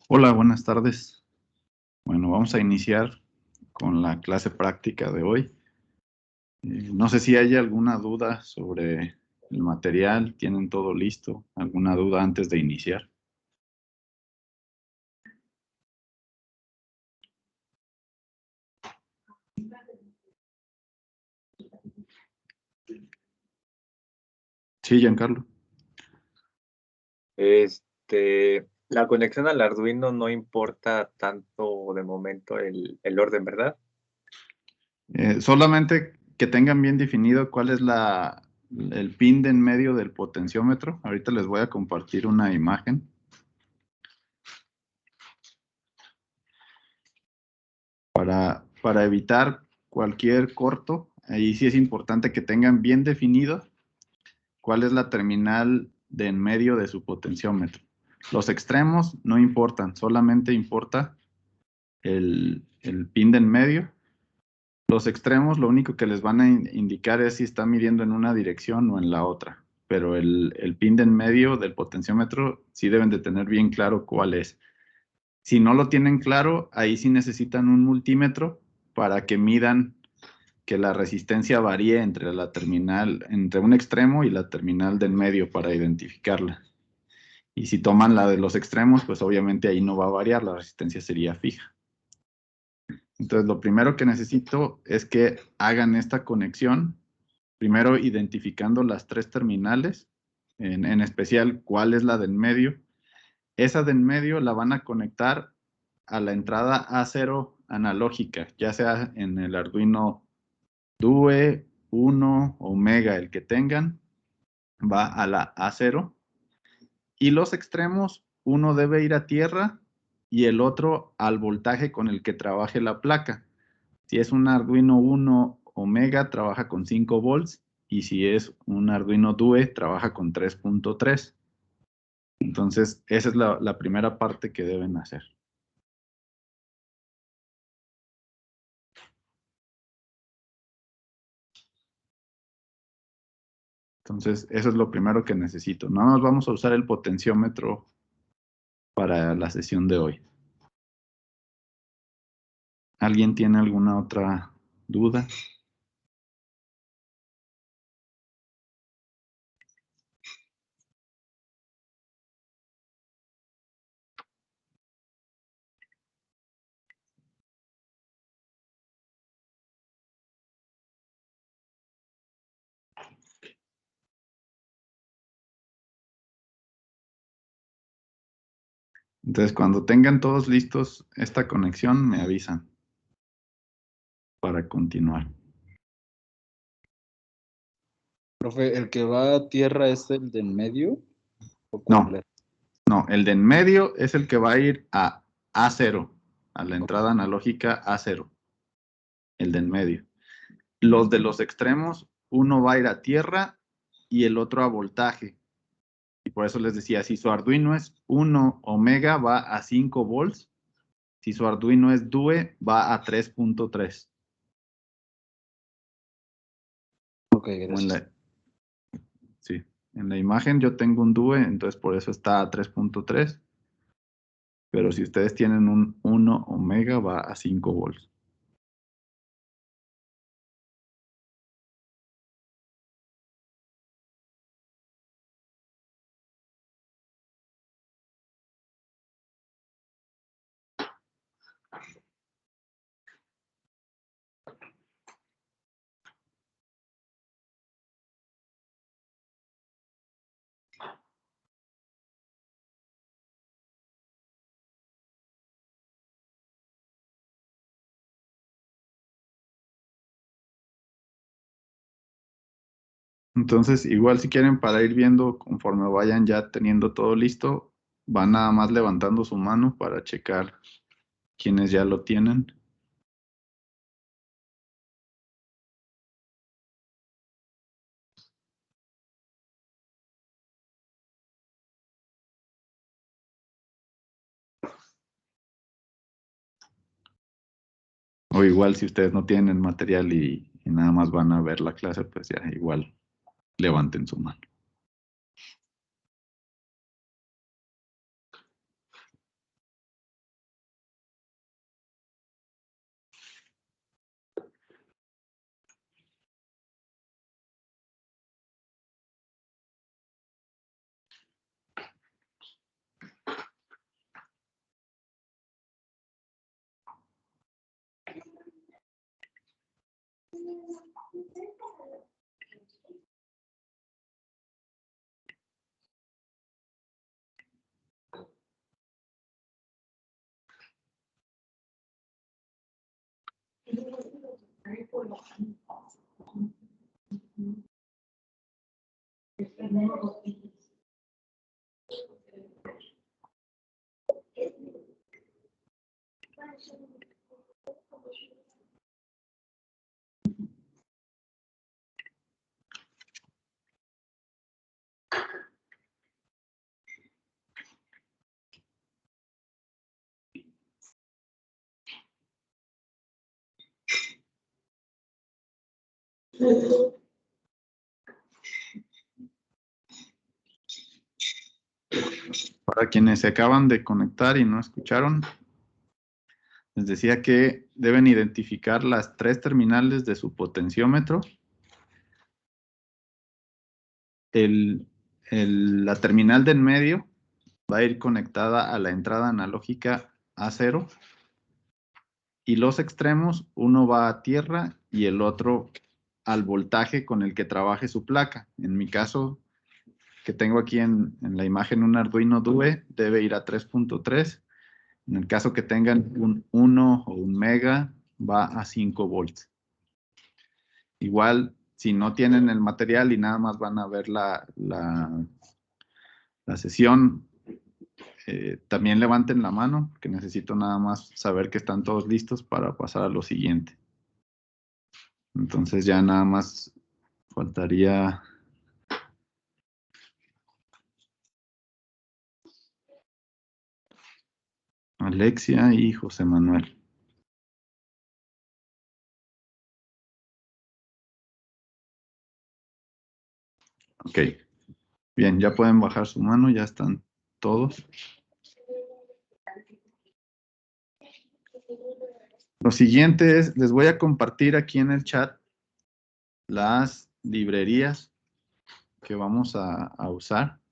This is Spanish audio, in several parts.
Hola, buenas tardes. Bueno, vamos a iniciar con la clase práctica de hoy. No sé si hay alguna duda sobre el material. ¿Tienen todo listo? ¿Alguna duda antes de iniciar? Sí, Giancarlo. La conexión al Arduino no importa tanto de momento el orden, ¿verdad? Solamente que tengan bien definido cuál es el pin de en medio del potenciómetro. Ahorita les voy a compartir una imagen. Para evitar cualquier corto, ahí sí es importante que tengan bien definido cuál es la terminal de en medio de su potenciómetro. Los extremos no importan, solamente importa el pin de en medio. Los extremos lo único que les van a indicar es si está midiendo en una dirección o en la otra, pero el pin de en medio del potenciómetro sí deben de tener bien claro cuál es. Si no lo tienen claro, ahí sí necesitan un multímetro para que midan que la resistencia varíe entre la terminal, entre un extremo y la terminal del medio para identificarla. Y si toman la de los extremos, pues obviamente ahí no va a variar, la resistencia sería fija. Entonces, lo primero que necesito es que hagan esta conexión, primero identificando las tres terminales, en especial cuál es la del medio. Esa del medio la van a conectar a la entrada A0 analógica, ya sea en el Arduino Due, Uno, Omega, el que tengan, va a la A0. Y los extremos, uno debe ir a tierra y el otro al voltaje con el que trabaje la placa. Si es un Arduino Uno Omega, trabaja con 5 volts, y si es un Arduino Due, trabaja con 3.3. Entonces, esa es la primera parte que deben hacer. Entonces, eso es lo primero que necesito. No nos vamos a usar el potenciómetro para la sesión de hoy. ¿Alguien tiene alguna otra duda? Entonces, cuando tengan todos listos esta conexión, me avisan para continuar. Profe, ¿el que va a tierra es el de en medio? ¿O No, cuál? no, el de en medio es el que va a ir a A0, a la entrada analógica A0, el de en medio. Los de los extremos, uno va a ir a tierra y el otro a voltaje. Y por eso les decía, si su Arduino es 1 Omega, va a 5 volts. Si su Arduino es Due, va a 3.3. Ok, gracias. Sí, en la imagen yo tengo un Due, entonces por eso está a 3.3. Pero si ustedes tienen un 1 Omega, va a 5 volts. Entonces, igual si quieren para ir viendo conforme vayan ya teniendo todo listo, van nada más levantando su mano para checar quienes ya lo tienen. O igual si ustedes no tienen el material y nada más van a ver la clase, pues ya igual levanten su mano. Para quienes se acaban de conectar y no escucharon, les decía que deben identificar las 3 terminales de su potenciómetro. La terminal de en medio va a ir conectada a la entrada analógica A0 y los extremos, uno va a tierra y el otro al voltaje con el que trabaje su placa. En mi caso, que tengo aquí en la imagen un Arduino Due, debe ir a 3.3. En el caso que tengan un 1 o un mega, va a 5 volts. Igual, si no tienen el material y nada más van a ver la sesión, también levanten la mano, porque necesito nada más saber que están todos listos para pasar a lo siguiente. Entonces ya nada más faltaría Alexia y José Manuel. Ok. Bien, ya pueden bajar su mano, ya están todos. Lo siguiente es, les voy a compartir aquí en el chat las librerías que vamos a usar.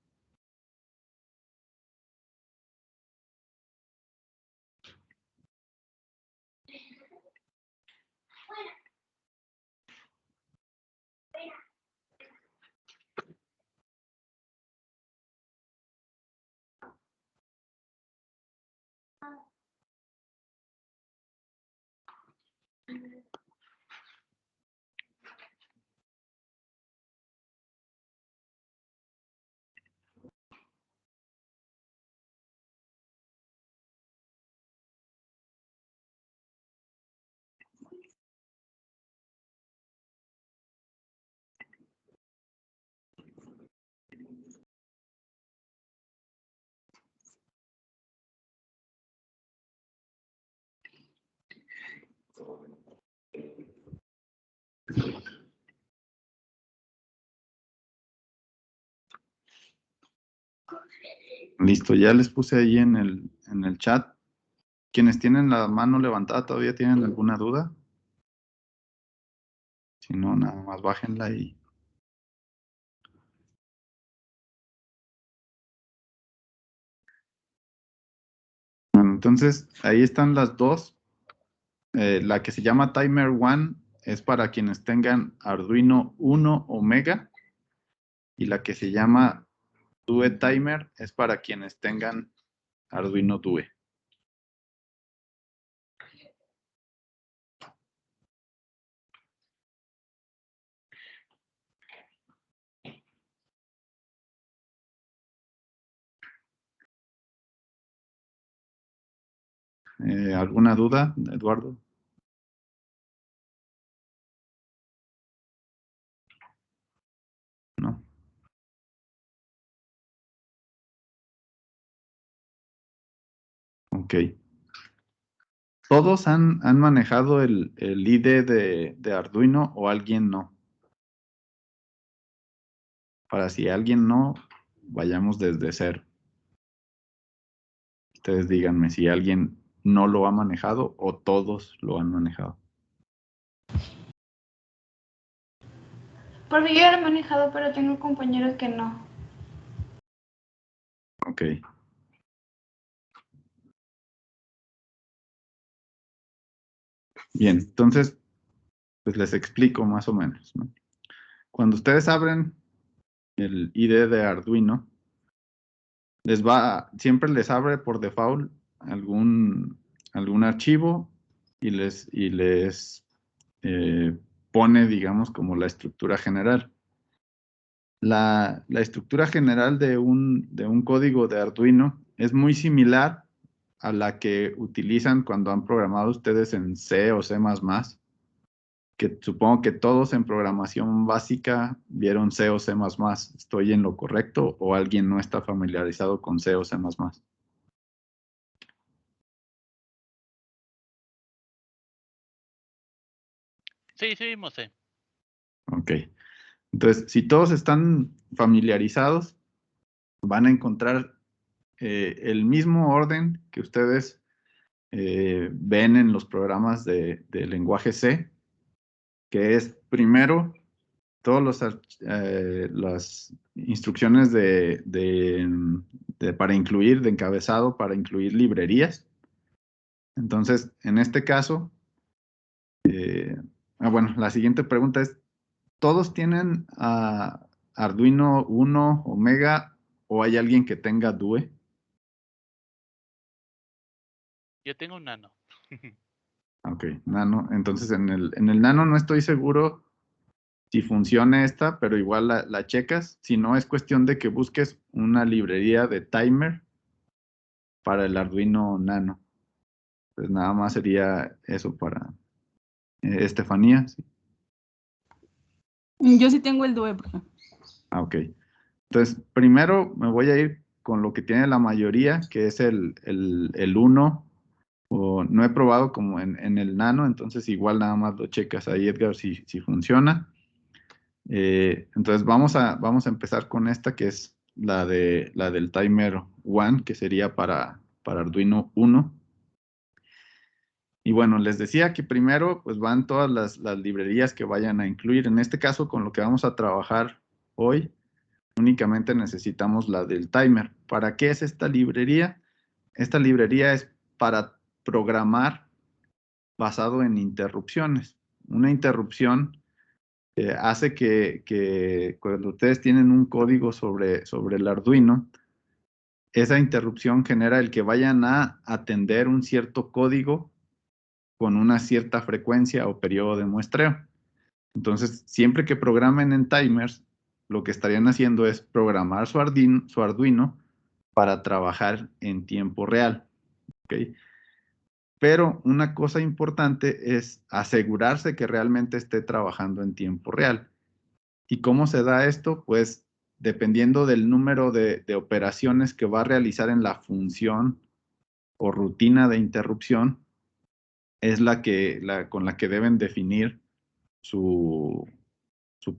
Listo, ya les puse ahí en el chat. Quienes tienen la mano levantada, ¿todavía tienen alguna duda? Si no, nada más bájenla y... Bueno, entonces, ahí están las dos. La que se llama Timer One es para quienes tengan Arduino 1 o Mega. Y la que se llama Due Timer es para quienes tengan Arduino Due. ¿Alguna duda, Eduardo? ¿No? Ok. ¿Todos han manejado el IDE de Arduino o alguien no? Para si alguien no, vayamos desde cero. Ustedes díganme si alguien no lo ha manejado o todos lo han manejado. Porque yo ya lo he manejado, pero tengo compañeros que no. Ok. Bien, entonces, pues les explico más o menos, ¿no? Cuando ustedes abren el IDE de Arduino, siempre les abre por default algún archivo y les pone, digamos, como la estructura general. La estructura general de un código de Arduino es muy similar a la que utilizan cuando han programado ustedes en C o C++, que supongo que todos en programación básica vieron C o C++. ¿Estoy en lo correcto o alguien no está familiarizado con C o C++? Sí, sí, vimos C. Ok. Entonces, si todos están familiarizados, van a encontrar el mismo orden que ustedes ven en los programas de lenguaje C, que es primero todas las instrucciones para incluir, de encabezado, para incluir librerías. Entonces, en este caso, bueno, la siguiente pregunta es, ¿todos tienen Arduino Uno, Omega, o hay alguien que tenga Due? Yo tengo un Nano. Ok, Nano. Entonces, en el Nano no estoy seguro si funciona esta, pero igual la checas. Si no, es cuestión de que busques una librería de timer para el Arduino Nano. Pues nada más sería eso para Estefanía. ¿Sí? Yo sí tengo el DUE, profe. Ok. Entonces, primero me voy a ir con lo que tiene la mayoría, que es el 1. No he probado como en el Nano, entonces igual nada más lo checas ahí, Edgar, si funciona. Entonces vamos a empezar con esta, que es la del timer 1, que sería para Arduino 1. Y bueno, les decía que primero pues van todas las librerías que vayan a incluir. En este caso, con lo que vamos a trabajar hoy, únicamente necesitamos la del timer. ¿Para qué es esta librería? Esta librería es para programar basado en interrupciones. Una interrupción hace que cuando ustedes tienen un código sobre el Arduino, esa interrupción genera el que vayan a atender un cierto código con una cierta frecuencia o periodo de muestreo. Entonces, siempre que programen en timers, lo que estarían haciendo es programar su Arduino para trabajar en tiempo real. ¿Okay? Pero una cosa importante es asegurarse que realmente esté trabajando en tiempo real. ¿Y cómo se da esto? Pues dependiendo del número de operaciones que va a realizar en la función o rutina de interrupción, es con la que deben definir su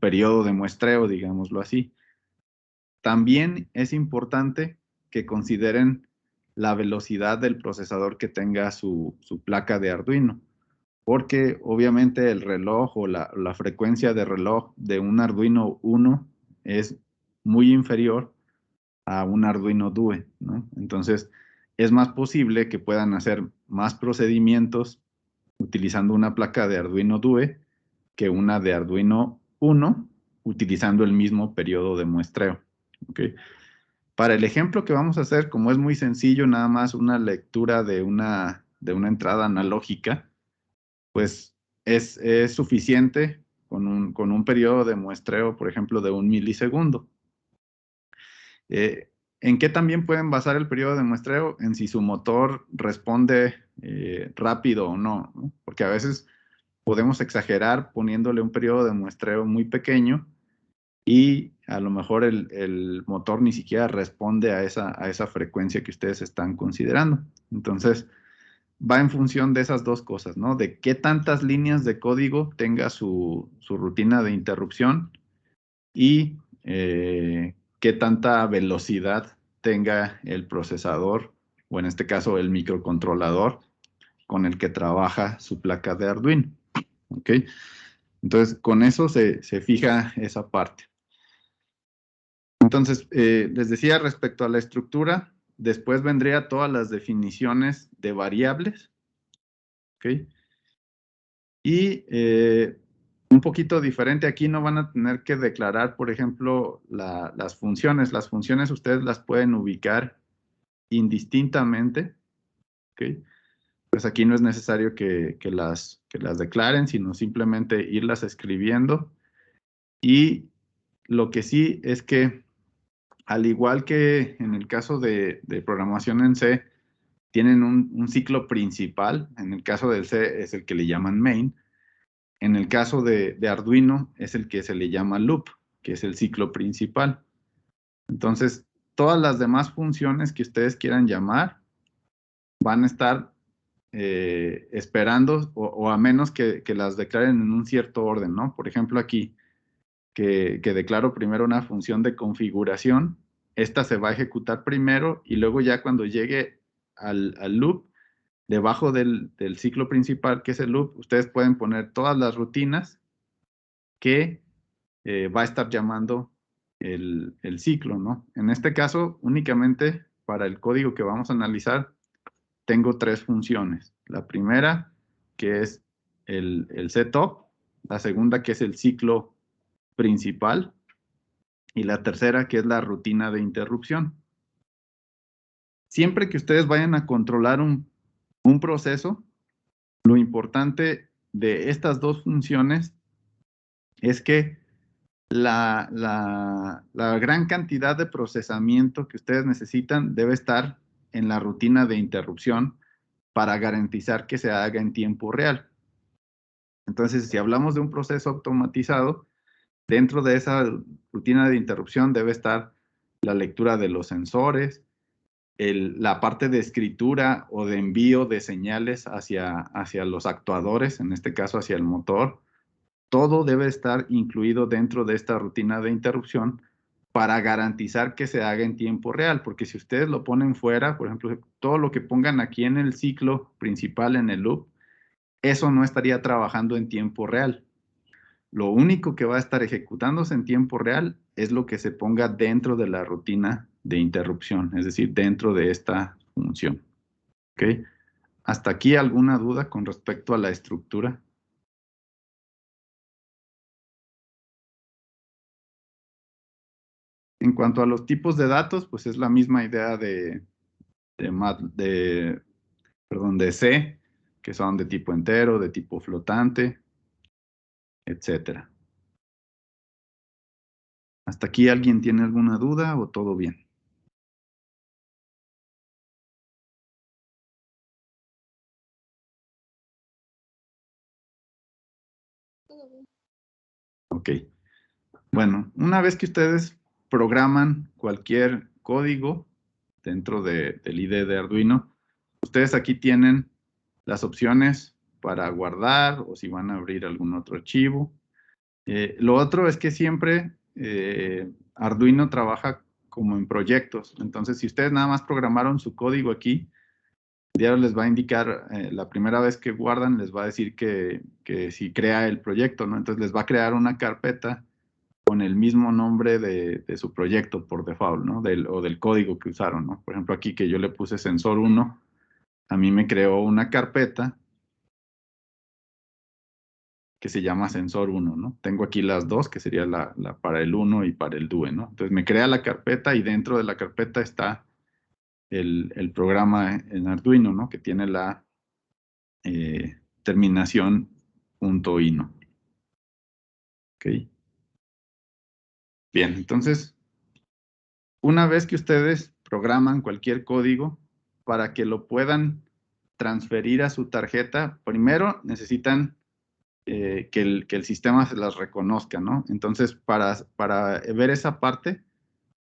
periodo de muestreo, digámoslo así. También es importante que consideren la velocidad del procesador que tenga su placa de Arduino, porque obviamente el reloj o la frecuencia de reloj de un Arduino 1 es muy inferior a un Arduino Due, ¿no? Entonces, es más posible que puedan hacer más procedimientos utilizando una placa de Arduino Due que una de Arduino 1 utilizando el mismo periodo de muestreo. ¿Okay? Para el ejemplo que vamos a hacer, como es muy sencillo, nada más una lectura de una entrada analógica, pues es suficiente con un periodo de muestreo, por ejemplo, de 1 milisegundo. ¿En qué también pueden basar el periodo de muestreo? En si su motor responde rápido o no, ¿no? Porque a veces podemos exagerar poniéndole un periodo de muestreo muy pequeño y a lo mejor el motor ni siquiera responde a esa frecuencia que ustedes están considerando. Entonces, va en función de esas dos cosas, ¿no? De qué tantas líneas de código tenga su rutina de interrupción y qué tanta velocidad tenga el procesador, o en este caso el microcontrolador, con el que trabaja su placa de Arduino. ¿Ok? Entonces, con eso se fija esa parte. Entonces, les decía respecto a la estructura, después vendría todas las definiciones de variables. ¿Ok? Y un poquito diferente, aquí no van a tener que declarar, por ejemplo, las funciones. Las funciones ustedes las pueden ubicar indistintamente. ¿Ok? Pues aquí no es necesario que las declaren, sino simplemente irlas escribiendo. Y lo que sí es que, al igual que en el caso de programación en C, tienen un ciclo principal. En el caso del C es el que le llaman main. En el caso de Arduino es el que se le llama loop, que es el ciclo principal. Entonces, todas las demás funciones que ustedes quieran llamar van a estar esperando, o a menos que las declaren en un cierto orden, ¿no? Por ejemplo, aquí, que declaro primero una función de configuración, esta se va a ejecutar primero y luego ya cuando llegue al loop, debajo del ciclo principal, que es el loop, ustedes pueden poner todas las rutinas que va a estar llamando el ciclo, ¿no? En este caso, únicamente para el código que vamos a analizar, tengo 3 funciones. La primera, que es el setup, la segunda, que es el ciclo principal, y la tercera, que es la rutina de interrupción. Siempre que ustedes vayan a controlar un proceso, lo importante de estas 2 funciones es que la gran cantidad de procesamiento que ustedes necesitan debe estar en la rutina de interrupción para garantizar que se haga en tiempo real. Entonces, si hablamos de un proceso automatizado, dentro de esa rutina de interrupción debe estar la lectura de los sensores, la parte de escritura o de envío de señales hacia los actuadores, en este caso hacia el motor. Todo debe estar incluido dentro de esta rutina de interrupción para garantizar que se haga en tiempo real, porque si ustedes lo ponen fuera, por ejemplo, todo lo que pongan aquí en el ciclo principal, en el loop, eso no estaría trabajando en tiempo real. Lo único que va a estar ejecutándose en tiempo real es lo que se ponga dentro de la rutina de interrupción, es decir, dentro de esta función. ¿Ok? ¿Hasta aquí alguna duda con respecto a la estructura? En cuanto a los tipos de datos, pues es la misma idea de C, que son de tipo entero, de tipo flotante, etcétera. ¿Hasta aquí alguien tiene alguna duda o todo bien? Ok. Bueno, una vez que ustedes programan cualquier código dentro del IDE de Arduino, ustedes aquí tienen las opciones para guardar o si van a abrir algún otro archivo. Lo otro es que siempre Arduino trabaja como en proyectos. Entonces, si ustedes nada más programaron su código aquí, ya les va a indicar, la primera vez que guardan, les va a decir que si crea el proyecto, ¿no? Entonces les va a crear una carpeta con el mismo nombre de su proyecto por default, ¿no? O del código que usaron, ¿no? Por ejemplo, aquí que yo le puse sensor 1, a mí me creó una carpeta que se llama sensor 1, ¿no? Tengo aquí las dos, que sería la para el 1 y para el DUE, ¿no? Entonces me crea la carpeta y dentro de la carpeta está el programa en Arduino, ¿no? Que tiene la terminación .ino. ¿Ok? Bien, entonces, una vez que ustedes programan cualquier código, para que lo puedan transferir a su tarjeta, primero necesitan que el sistema se las reconozca, ¿no? Entonces, para ver esa parte,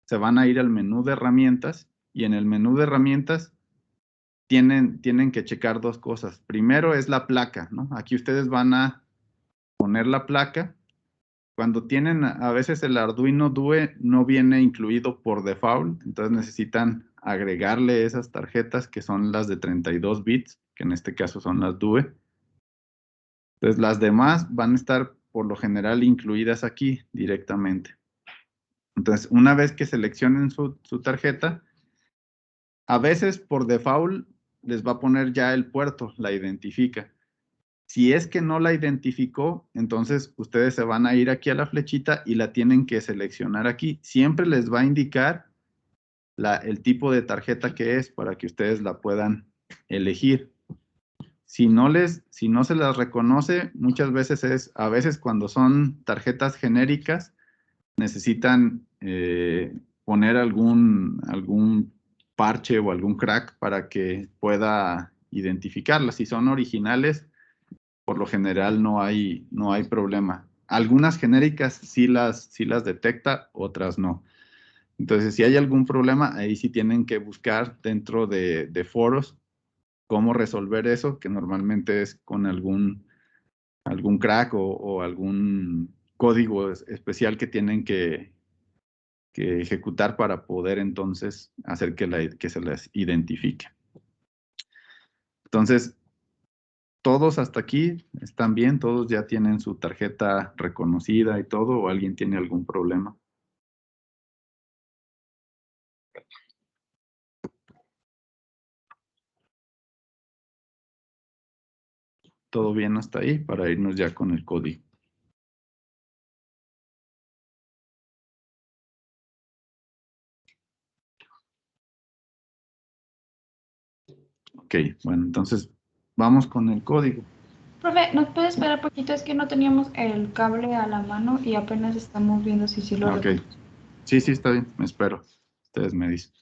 se van a ir al menú de herramientas y en el menú de herramientas tienen que checar 2 cosas. Primero es la placa, ¿no? Aquí ustedes van a poner la placa. Cuando tienen a veces el Arduino DUE no viene incluido por default, entonces necesitan agregarle esas tarjetas que son las de 32 bits, que en este caso son las DUE. Entonces las demás van a estar por lo general incluidas aquí directamente. Entonces una vez que seleccionen su tarjeta, a veces por default les va a poner ya el puerto, la identifica. Si es que no la identificó, entonces ustedes se van a ir aquí a la flechita y la tienen que seleccionar aquí. Siempre les va a indicar el tipo de tarjeta que es para que ustedes la puedan elegir. si no se las reconoce, muchas veces a veces cuando son tarjetas genéricas, necesitan poner algún parche o algún crack para que pueda identificarlas. Si son originales, por lo general no hay problema. Algunas genéricas sí las detecta, otras no. Entonces, si hay algún problema, ahí sí tienen que buscar dentro de foros cómo resolver eso, que normalmente es con algún crack o algún código especial que tienen que ejecutar para poder entonces hacer que se las identifique. Entonces, todos hasta aquí están bien, todos ya tienen su tarjeta reconocida y todo, o alguien tiene algún problema. Todo bien hasta ahí para irnos ya con el código. Ok, bueno, entonces vamos con el código. Profe, ¿nos puede esperar poquito? Es que no teníamos el cable a la mano y apenas estamos viendo si sí lo Ok, sí, está bien, me espero. Ustedes me dicen.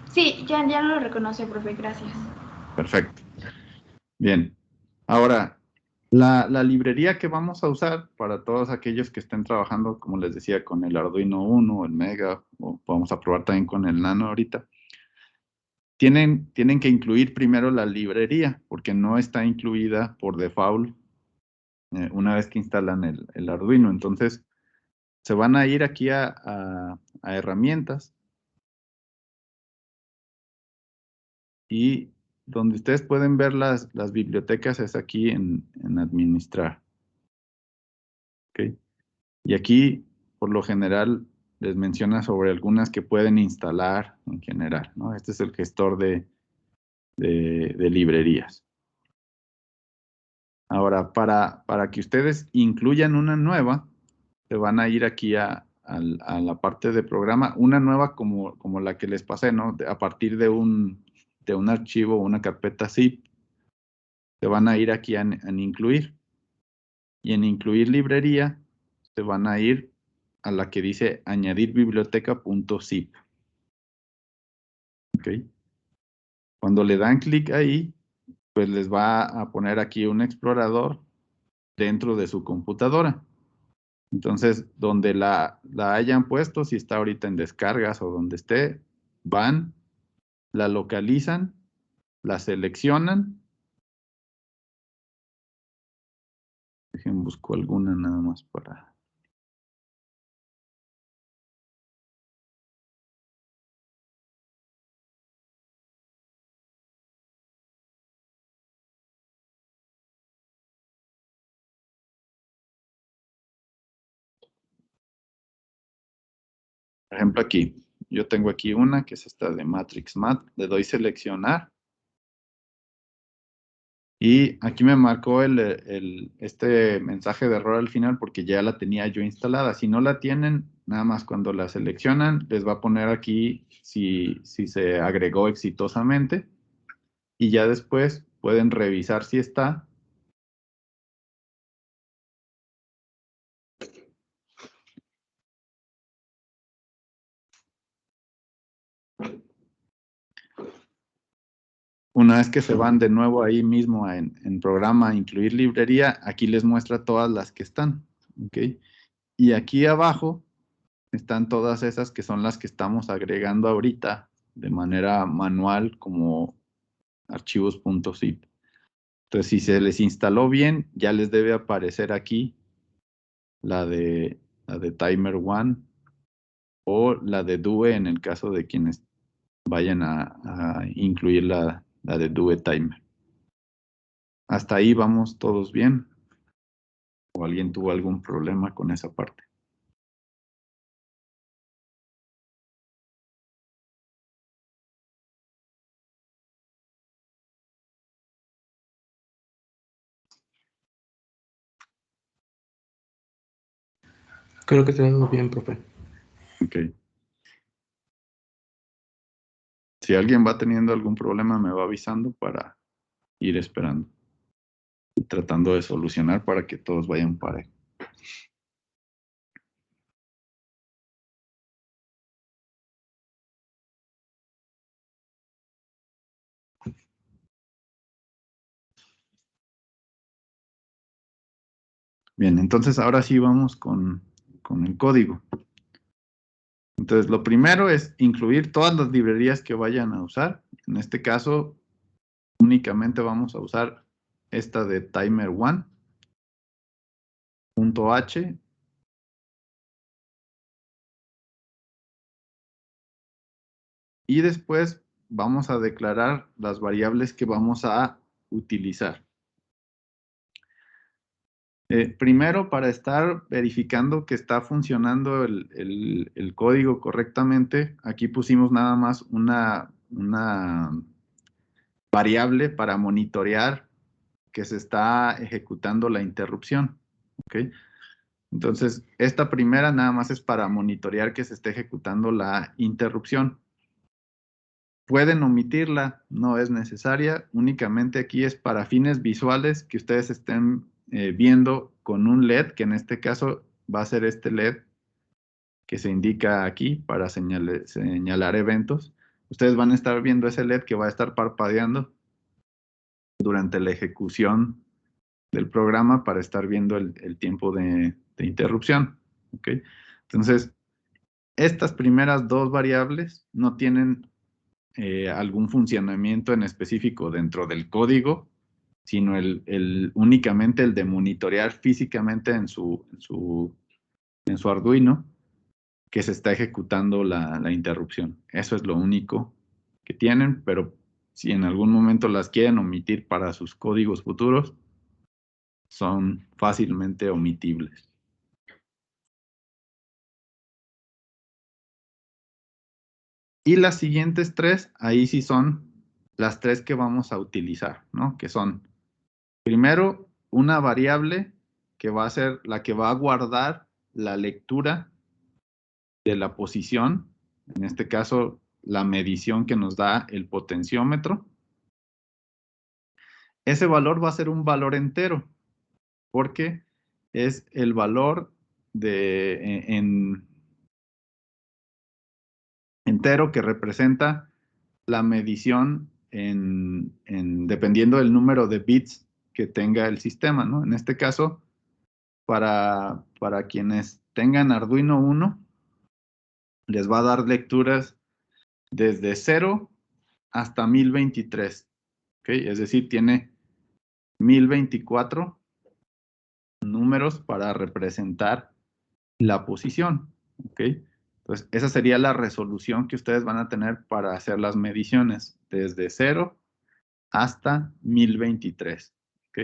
Sí, ya no lo reconoce, profe, gracias. Perfecto. Bien. Ahora, la librería que vamos a usar para todos aquellos que estén trabajando, como les decía, con el Arduino Uno, el Mega, o vamos a probar también con el Nano ahorita, tienen que incluir primero la librería, porque no está incluida por default una vez que instalan el Arduino. Entonces, se van a ir aquí a herramientas y donde ustedes pueden ver las bibliotecas es aquí en administrar. ¿Okay? Y aquí, por lo general, les menciona sobre algunas que pueden instalar en general, ¿no? Este es el gestor de librerías. Ahora, para que ustedes incluyan una nueva, se van a ir aquí a la parte de programa, una nueva como la que les pasé, ¿no? A partir de un archivo, una carpeta zip, se van a ir aquí en incluir. Y en incluir librería, se van a ir a la que dice añadir biblioteca.zip. ¿Ok? Cuando le dan clic ahí, pues les va a poner aquí un explorador dentro de su computadora. Entonces, donde la hayan puesto, si está ahorita en descargas o donde esté, van, la localizan, la seleccionan. Dejen, busco alguna nada más para... Por ejemplo, aquí, yo tengo aquí una que es esta de Matrix Mat, le doy seleccionar y aquí me marcó este mensaje de error al final porque ya la tenía yo instalada. Si no la tienen, nada más cuando la seleccionan, les va a poner aquí si se agregó exitosamente y ya después pueden revisar si está. Una vez que se van de nuevo ahí mismo en programa, incluir librería, aquí les muestra todas las que están. ¿Ok? Y aquí abajo están todas esas que son las que estamos agregando ahorita de manera manual como archivos.zip. Entonces, si se les instaló bien, ya les debe aparecer aquí la de Timer 1 o la de DUE en el caso de quienes vayan a incluir la de DUE Timer. ¿Hasta ahí vamos todos bien? ¿O alguien tuvo algún problema con esa parte? Creo que está todo bien, profe. Ok. Si alguien va teniendo algún problema, me va avisando para ir esperando. Y tratando de solucionar para que todos vayan parejo. Bien, entonces ahora sí vamos con el código. Entonces, lo primero es incluir todas las librerías que vayan a usar. En este caso, únicamente vamos a usar esta de timer 1.h. Y después vamos a declarar las variables que vamos a utilizar. Primero, para estar verificando que está funcionando el código correctamente, aquí pusimos nada más una variable para monitorear que se está ejecutando la interrupción. ¿Ok? Entonces, esta primera nada más es para monitorear que se esté ejecutando la interrupción. Pueden omitirla, no es necesaria, únicamente aquí es para fines visuales que ustedes estén viendo con un LED, que en este caso va a ser este LED que se indica aquí para señalar eventos. Ustedes van a estar viendo ese LED que va a estar parpadeando durante la ejecución del programa para estar viendo el tiempo de interrupción. ¿Ok? Entonces, estas primeras dos variables no tienen algún funcionamiento en específico dentro del código, sino únicamente el de monitorear físicamente en su Arduino que se está ejecutando la interrupción. Eso es lo único que tienen, pero si en algún momento las quieren omitir para sus códigos futuros, son fácilmente omitibles. Y las siguientes tres, ahí sí son las tres que vamos a utilizar, ¿no? Que son, primero, una variable que va a ser la que va a guardar la lectura de la posición, en este caso, la medición que nos da el potenciómetro. Ese valor va a ser un valor entero, porque es el valor entero que representa la medición dependiendo del número de bits que tenga el sistema, ¿no? En este caso, para quienes tengan Arduino 1, les va a dar lecturas desde 0 hasta 1023, ¿ok? Es decir, tiene 1024 números para representar la posición, ¿ok? Entonces, esa sería la resolución que ustedes van a tener para hacer las mediciones, desde 0 hasta 1023, ¿ok?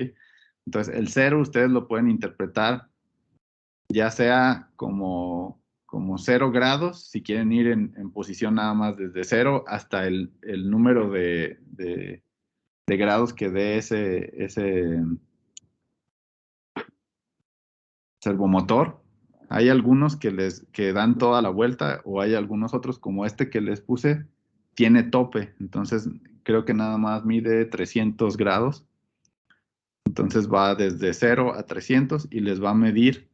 Entonces, el 0 ustedes lo pueden interpretar ya sea como 0 grados, si quieren ir en posición nada más desde 0 hasta el número de grados que dé ese servomotor. Hay algunos que dan toda la vuelta o hay algunos otros como este que les puse, tiene tope. Entonces, creo que nada más mide 300 grados. Entonces va desde 0 a 300 y les va a medir,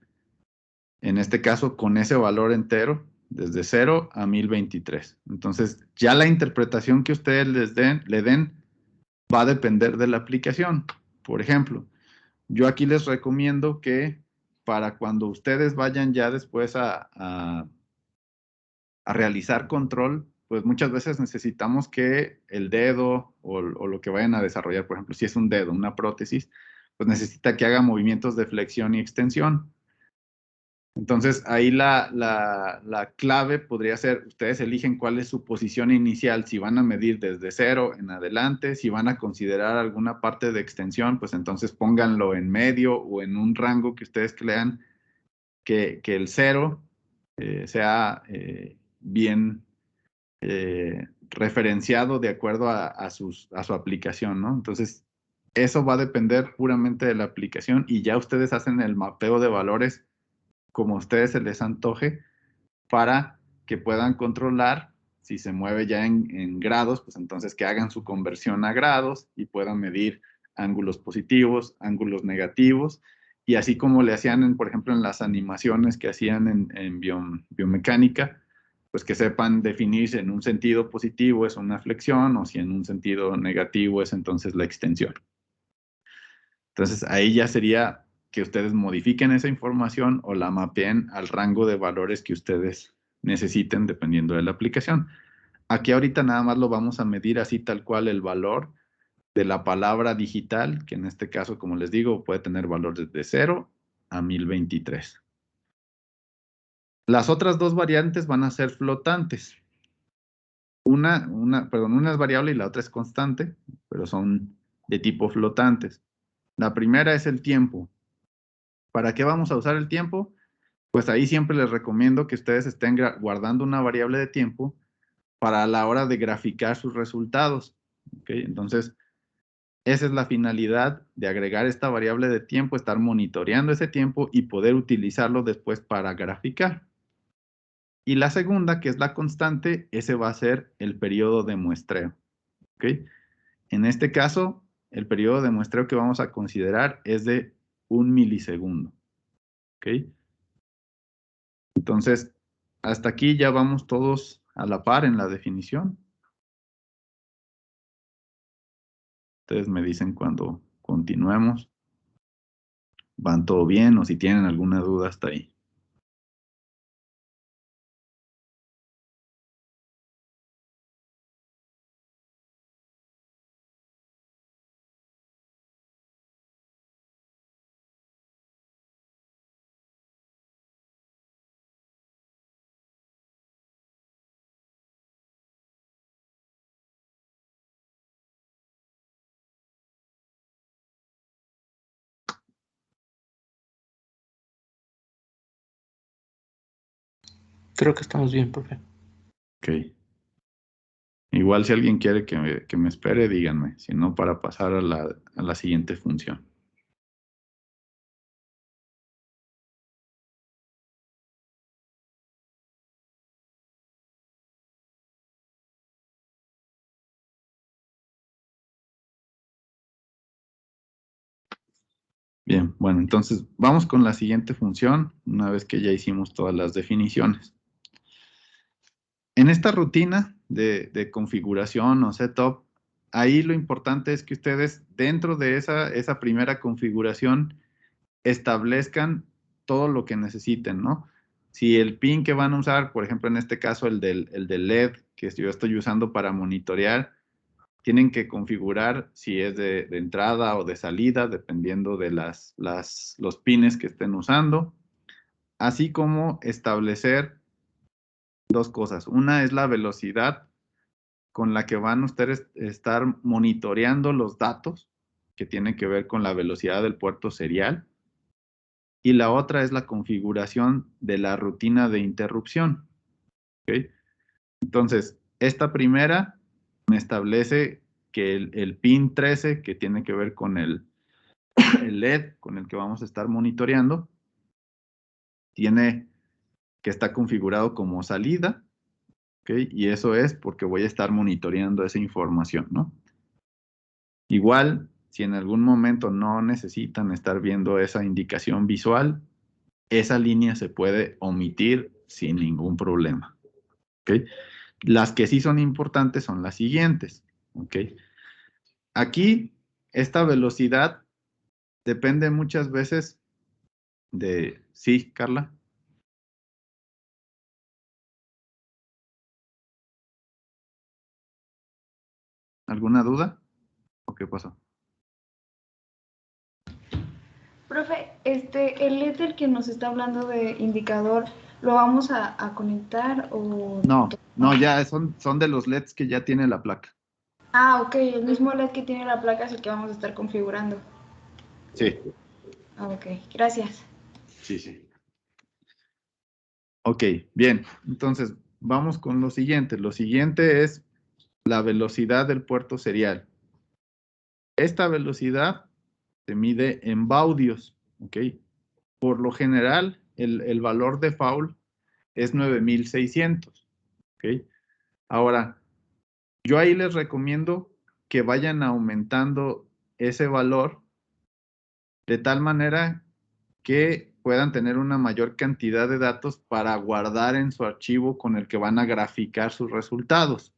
en este caso, con ese valor entero, desde 0 a 1023. Entonces, ya la interpretación que ustedes le den va a depender de la aplicación. Por ejemplo, yo aquí les recomiendo que para cuando ustedes vayan ya después a realizar control, pues muchas veces necesitamos que el dedo o lo que vayan a desarrollar, por ejemplo, si es un dedo, una prótesis, pues necesita que haga movimientos de flexión y extensión. Entonces, ahí la clave podría ser, ustedes eligen cuál es su posición inicial, si van a medir desde 0 en adelante, si van a considerar alguna parte de extensión, pues entonces pónganlo en medio o en un rango que ustedes crean que el 0 sea bien referenciado de acuerdo a su aplicación, ¿no? Entonces, eso va a depender puramente de la aplicación y ya ustedes hacen el mapeo de valores como a ustedes se les antoje para que puedan controlar si se mueve ya en grados, pues entonces que hagan su conversión a grados y puedan medir ángulos positivos, ángulos negativos, y así como le hacían, por ejemplo, en las animaciones que hacían en biomecánica, pues que sepan definir si en un sentido positivo es una flexión o si en un sentido negativo es entonces la extensión. Entonces ahí ya sería que ustedes modifiquen esa información o la mapeen al rango de valores que ustedes necesiten dependiendo de la aplicación. Aquí ahorita nada más lo vamos a medir así tal cual el valor de la palabra digital, que en este caso, como les digo, puede tener valores de 0 a 1023. Las otras dos variantes van a ser flotantes. Una es variable y la otra es constante, pero son de tipo flotantes. La primera es el tiempo. ¿Para qué vamos a usar el tiempo? Pues ahí siempre les recomiendo que ustedes estén guardando una variable de tiempo para la hora de graficar sus resultados. ¿Okay? Entonces, esa es la finalidad de agregar esta variable de tiempo, estar monitoreando ese tiempo y poder utilizarlo después para graficar. Y la segunda, que es la constante, ese va a ser el periodo de muestreo. ¿Okay? En este caso, el periodo de muestreo que vamos a considerar es de 1 milisegundo. ¿Okay? Entonces, hasta aquí ya vamos todos a la par en la definición. Ustedes me dicen cuando continuemos. ¿Van todo bien o si tienen alguna duda hasta ahí? Creo que estamos bien, profe. Ok. Igual si alguien quiere que me espere, díganme. Si no, para pasar a la siguiente función. Bien, bueno, entonces vamos con la siguiente función, una vez que ya hicimos todas las definiciones. En esta rutina de configuración o setup, ahí lo importante es que ustedes dentro de esa primera configuración establezcan todo lo que necesiten, ¿no? Si el pin que van a usar, por ejemplo, en este caso el del LED que yo estoy usando para monitorear, tienen que configurar si es de entrada o de salida, dependiendo de los pines que estén usando, así como establecer dos cosas. Una es la velocidad con la que van ustedes a estar monitoreando los datos, que tienen que ver con la velocidad del puerto serial. Y la otra es la configuración de la rutina de interrupción. ¿Okay? Entonces, esta primera me establece que el pin 13, que tiene que ver con el LED con el que vamos a estar monitoreando, tiene que estar configurado como salida. ¿Okay? Y eso es porque voy a estar monitoreando esa información, ¿no? Igual, si en algún momento no necesitan estar viendo esa indicación visual, esa línea se puede omitir sin ningún problema. ¿Okay? Las que sí son importantes son las siguientes. ¿Okay? Aquí, esta velocidad depende muchas veces de... ¿Sí, Carla? ¿Alguna duda? ¿O qué pasó? Profe, el LED del que nos está hablando de indicador, ¿lo vamos a conectar o...? No, ya son de los LEDs que ya tiene la placa. Ah, ok, el mismo LED que tiene la placa es el que vamos a estar configurando. Sí, Ah, ok, gracias. sí. Ok, bien. Entonces, vamos con lo siguiente. Lo siguiente es la velocidad del puerto serial. Esta velocidad se mide en baudios, ¿ok? Por lo general, el valor de Foul es 9600, ¿ok? Ahora, yo ahí les recomiendo que vayan aumentando ese valor de tal manera que puedan tener una mayor cantidad de datos para guardar en su archivo con el que van a graficar sus resultados.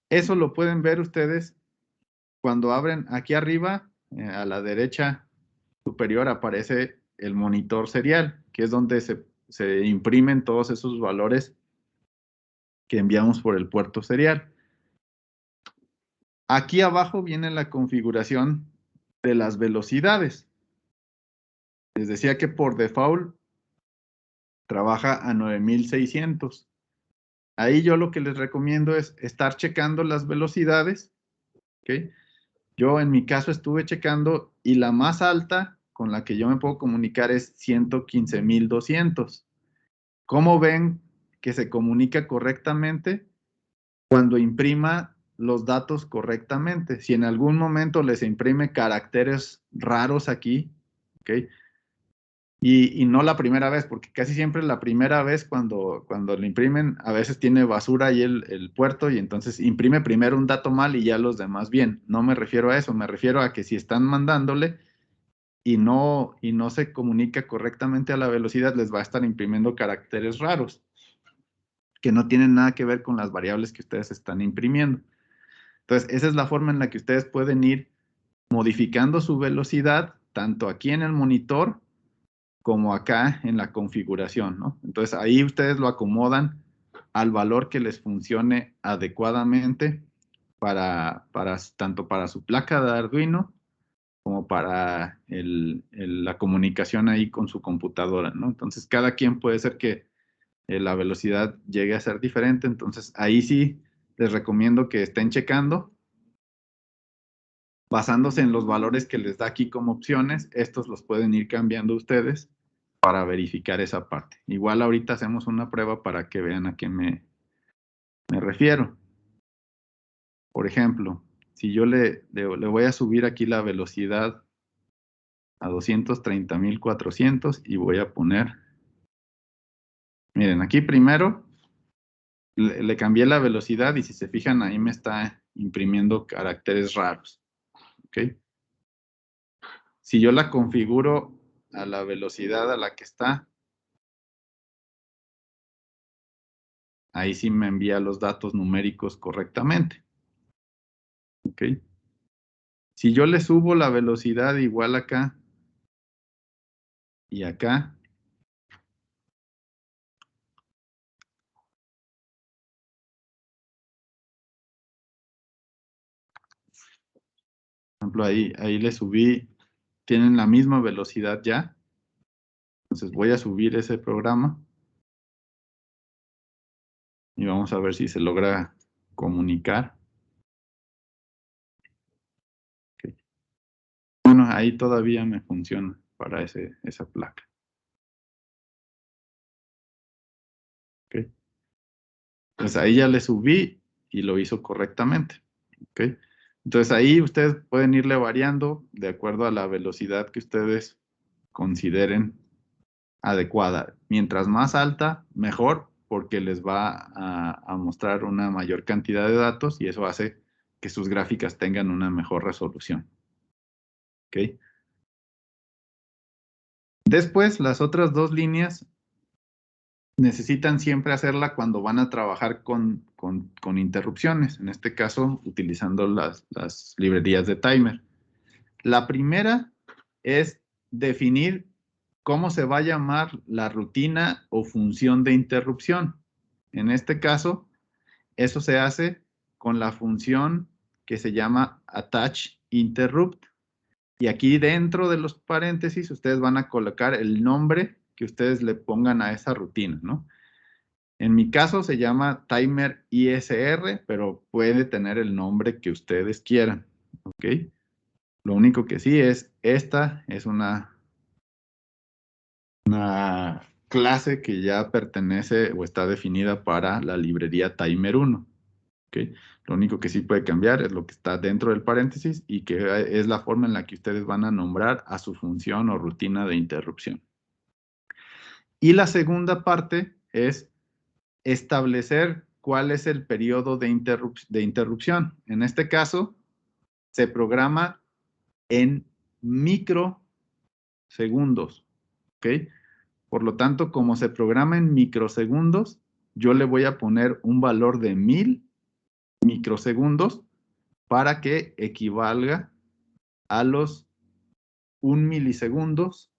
Eso lo pueden ver ustedes cuando abren aquí arriba, a la derecha superior aparece el monitor serial, que es donde se imprimen todos esos valores que enviamos por el puerto serial. Aquí abajo viene la configuración de las velocidades. Les decía que por default trabaja a 9600. Ahí yo lo que les recomiendo es estar checando las velocidades, ¿ok? Yo en mi caso estuve checando y la más alta con la que yo me puedo comunicar es 115.200. ¿Cómo ven que se comunica correctamente? Cuando imprima los datos correctamente. Si en algún momento les imprime caracteres raros aquí, ¿ok? Y no la primera vez, porque casi siempre la primera vez cuando le imprimen, a veces tiene basura ahí el puerto y entonces imprime primero un dato mal y ya los demás bien. No me refiero a eso, me refiero a que si están mandándole y no se comunica correctamente a la velocidad, les va a estar imprimiendo caracteres raros que no tienen nada que ver con las variables que ustedes están imprimiendo. Entonces, esa es la forma en la que ustedes pueden ir modificando su velocidad, tanto aquí en el monitor como acá en la configuración, ¿no? Entonces, ahí ustedes lo acomodan al valor que les funcione adecuadamente tanto para su placa de Arduino como para la comunicación ahí con su computadora, ¿no? Entonces, cada quien puede ser que la velocidad llegue a ser diferente. Entonces, ahí sí les recomiendo que estén checando basándose en los valores que les da aquí como opciones. Estos los pueden ir cambiando ustedes para verificar esa parte. Igual ahorita hacemos una prueba para que vean a qué me refiero. Por ejemplo, si yo le voy a subir aquí la velocidad a 230.400 y voy a poner, miren, aquí primero le cambié la velocidad y si se fijan ahí me está imprimiendo caracteres raros. ¿Ok? Si yo la configuro a la velocidad a la que está, ahí sí me envía los datos numéricos correctamente. ¿Ok? Si yo le subo la velocidad igual acá y acá, por ejemplo, ahí le subí, tienen la misma velocidad ya. Entonces voy a subir ese programa y vamos a ver si se logra comunicar. Okay. Bueno, ahí todavía me funciona para esa placa. Okay. Entonces ahí ya le subí y lo hizo correctamente. Okay. Entonces ahí ustedes pueden irle variando de acuerdo a la velocidad que ustedes consideren adecuada. Mientras más alta, mejor, porque les va a mostrar una mayor cantidad de datos y eso hace que sus gráficas tengan una mejor resolución. ¿Ok? Después, las otras dos líneas necesitan siempre hacerla cuando van a trabajar con interrupciones, en este caso utilizando las librerías de timer. La primera es definir cómo se va a llamar la rutina o función de interrupción. En este caso, eso se hace con la función que se llama attach interrupt. Y aquí dentro de los paréntesis, ustedes van a colocar el nombre que ustedes le pongan a esa rutina, ¿no? En mi caso se llama timer ISR, pero puede tener el nombre que ustedes quieran, ¿ok? Lo único que sí es, esta es una clase que ya pertenece o está definida para la librería timer 1, ¿ok? Lo único que sí puede cambiar es lo que está dentro del paréntesis y que es la forma en la que ustedes van a nombrar a su función o rutina de interrupción. Y la segunda parte es establecer cuál es el periodo de interrupción. En este caso, se programa en microsegundos, ¿ok? Por lo tanto, como se programa en microsegundos, yo le voy a poner un valor de 1000 microsegundos para que equivalga a los 1 milisegundos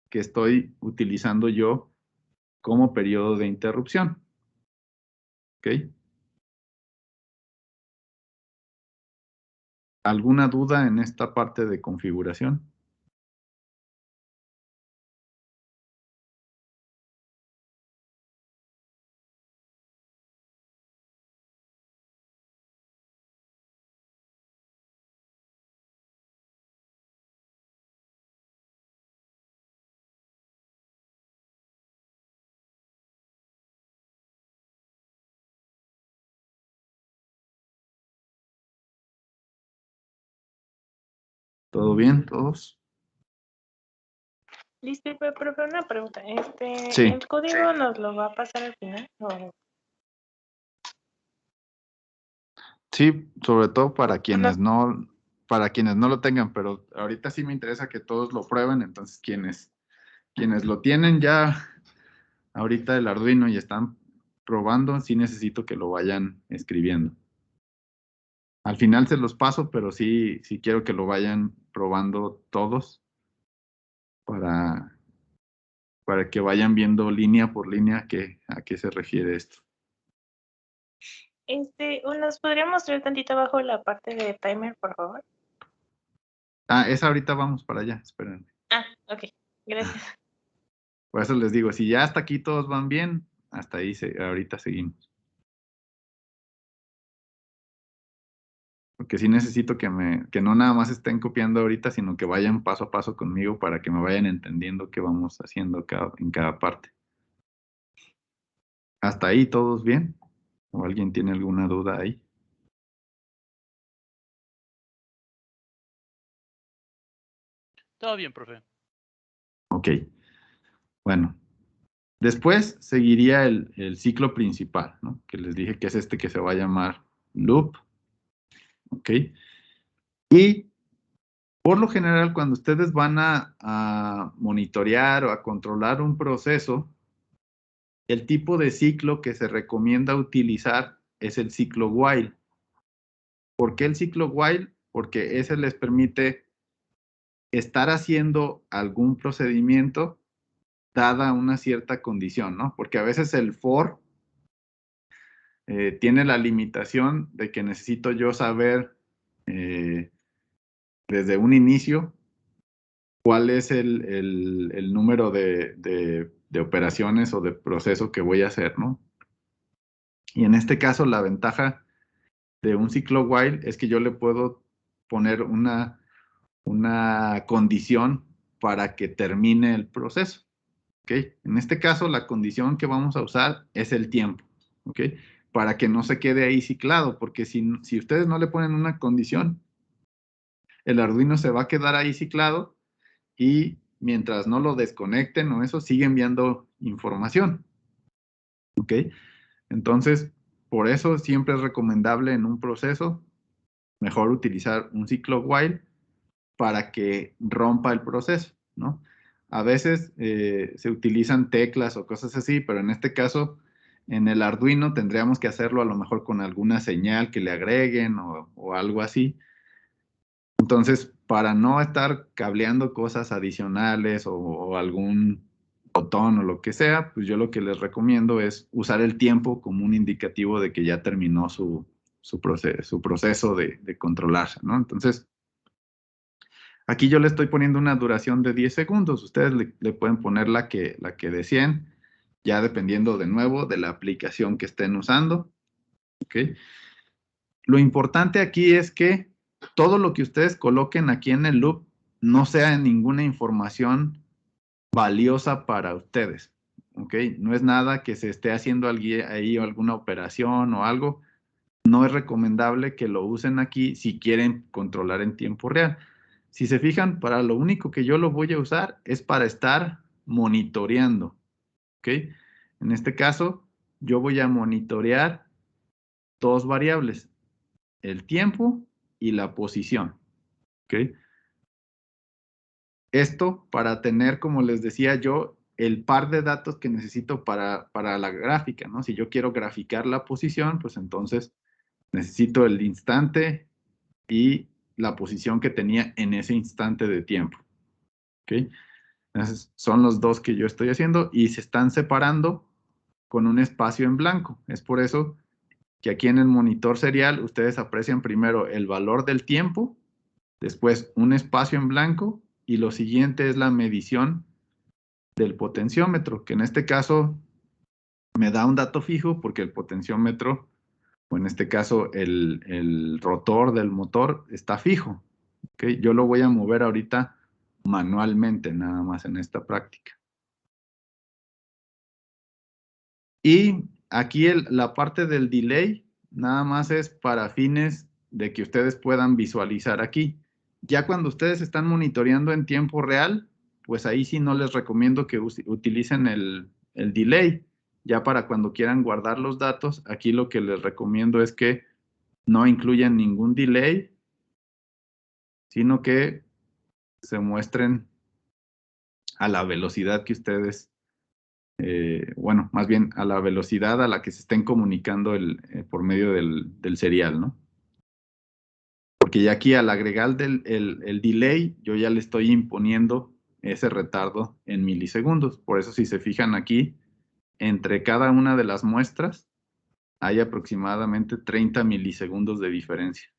que estoy utilizando yo como periodo de interrupción. ¿Ok? ¿Alguna duda en esta parte de configuración? ¿Todo bien, todos? Disculpe, profe, una pregunta. Sí. ¿El código nos lo va a pasar al final? Sí, sobre todo para quienes no lo tengan, pero ahorita sí me interesa que todos lo prueben, entonces quienes lo tienen ya ahorita el Arduino y están probando, sí necesito que lo vayan escribiendo. Al final se los paso, pero sí quiero que lo vayan probando todos para que vayan viendo línea por línea a qué se refiere esto. ¿O nos podría mostrar tantito abajo la parte de timer, por favor? Esa ahorita vamos para allá, espérenme. Ok, gracias. Por eso les digo, si ya hasta aquí todos van bien, hasta ahí ahorita seguimos. Porque sí necesito que no nada más estén copiando ahorita, sino que vayan paso a paso conmigo para que me vayan entendiendo qué vamos haciendo en cada parte. ¿Hasta ahí todos bien? ¿O alguien tiene alguna duda ahí? Todo bien, profe. Ok. Bueno. Después seguiría el ciclo principal, ¿no? Que les dije que es este que se va a llamar loop. ¿Ok? Y por lo general, cuando ustedes van a monitorear o a controlar un proceso, el tipo de ciclo que se recomienda utilizar es el ciclo while. ¿Por qué el ciclo while? Porque ese les permite estar haciendo algún procedimiento dada una cierta condición, ¿no? Porque a veces el for tiene la limitación de que necesito yo saber desde un inicio cuál es el número de operaciones o de proceso que voy a hacer, ¿no? Y en este caso la ventaja de un ciclo while es que yo le puedo poner una condición para que termine el proceso, ¿ok? En este caso la condición que vamos a usar es el tiempo, ¿ok? Para que no se quede ahí ciclado, porque si ustedes no le ponen una condición, el Arduino se va a quedar ahí ciclado y mientras no lo desconecten o eso, sigue enviando información. ¿Ok? Entonces, por eso siempre es recomendable en un proceso, mejor utilizar un ciclo while para que rompa el proceso, ¿no? A veces se utilizan teclas o cosas así, pero en este caso, en el Arduino tendríamos que hacerlo a lo mejor con alguna señal que le agreguen o algo así. Entonces, para no estar cableando cosas adicionales o algún botón o lo que sea, pues yo lo que les recomiendo es usar el tiempo como un indicativo de que ya terminó su proceso de controlarse, ¿no? Entonces, Aquí yo le estoy poniendo una duración de 10 segundos. Ustedes le pueden poner la que deseen, ya dependiendo de nuevo de la aplicación que estén usando. ¿Ok? Lo importante aquí es que todo lo que ustedes coloquen aquí en el loop no sea ninguna información valiosa para ustedes. ¿Ok? No es nada que se esté haciendo ahí alguna operación o algo. No es recomendable que lo usen aquí si quieren controlar en tiempo real. Si se fijan, para lo único que yo lo voy a usar es para estar monitoreando. ¿Ok? En este caso, yo voy a monitorear dos variables, el tiempo y la posición. ¿Ok? Esto para tener, como les decía yo, el par de datos que necesito para la gráfica, ¿no? Si yo quiero graficar la posición, pues entonces necesito el instante y la posición que tenía en ese instante de tiempo. ¿Ok? Entonces, son los dos que yo estoy haciendo y se están separando con un espacio en blanco. Es por eso que aquí en el monitor serial ustedes aprecian primero el valor del tiempo, después un espacio en blanco y lo siguiente es la medición del potenciómetro, que en este caso me da un dato fijo porque el potenciómetro, o en este caso el rotor del motor, está fijo. ¿Okay? Yo lo voy a mover ahorita manualmente, nada más en esta práctica. Y aquí la parte del delay, nada más es para fines de que ustedes puedan visualizar aquí. Ya cuando ustedes están monitoreando en tiempo real, pues ahí sí no les recomiendo que utilicen el delay. Ya para cuando quieran guardar los datos, aquí lo que les recomiendo es que no incluyan ningún delay, sino que se muestren a la velocidad que ustedes, bueno, más bien a la velocidad a la que se estén comunicando por medio del serial, ¿no? Porque ya aquí al agregar el delay, yo ya le estoy imponiendo ese retardo en milisegundos. Por eso si se fijan aquí, entre cada una de las muestras hay aproximadamente 30 milisegundos de diferencia.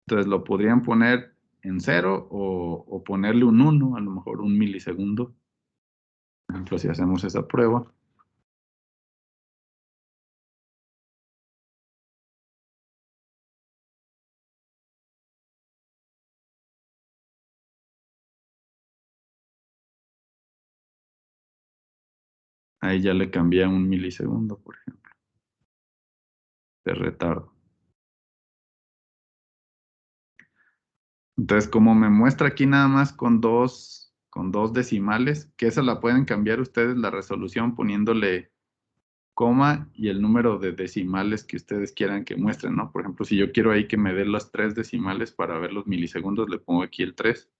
Entonces lo podrían poner en 0 o ponerle un 1, a lo mejor 1 milisegundo. Por ejemplo, si hacemos esa prueba. Ahí ya le cambié a 1 milisegundo, por ejemplo, de retardo. Entonces, como me muestra aquí nada más con dos decimales, que esa la pueden cambiar ustedes la resolución poniéndole coma y el número de decimales que ustedes quieran que muestren, ¿no? Por ejemplo, si yo quiero ahí que me dé los 3 decimales para ver los milisegundos, le pongo aquí el 3.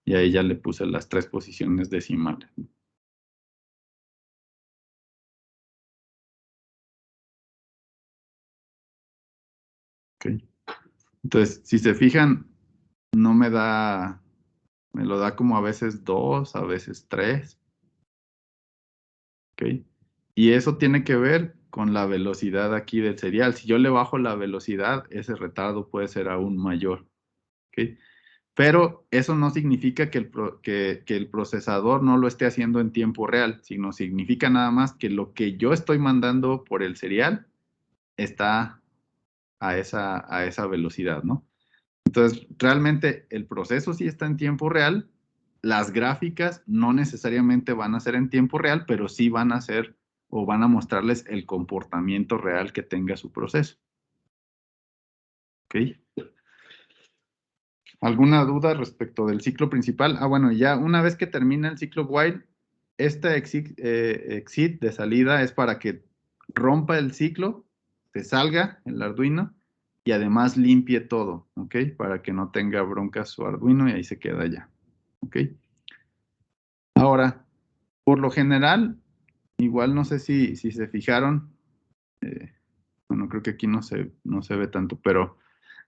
Y ahí ya le puse las 3 posiciones decimales. Ok. Entonces, si se fijan, no me da, me lo da como a veces 2, a veces 3. ¿Ok? Y eso tiene que ver con la velocidad aquí del serial. Si yo le bajo la velocidad, ese retardo puede ser aún mayor. ¿Ok? Pero eso no significa que el procesador no lo esté haciendo en tiempo real, sino significa nada más que lo que yo estoy mandando por el serial está a esa velocidad, ¿no? Entonces, realmente el proceso sí está en tiempo real. Las gráficas no necesariamente van a ser en tiempo real, pero sí van a ser o van a mostrarles el comportamiento real que tenga su proceso. ¿Ok? ¿Alguna duda respecto del ciclo principal? Ah, bueno, ya una vez que termina el ciclo while, este exit de salida es para que rompa el ciclo, se salga el Arduino y además limpie todo, ¿ok? Para que no tenga broncas su Arduino y ahí se queda ya, ¿ok? Ahora, por lo general, igual no sé si se fijaron, bueno, creo que aquí no se ve tanto, pero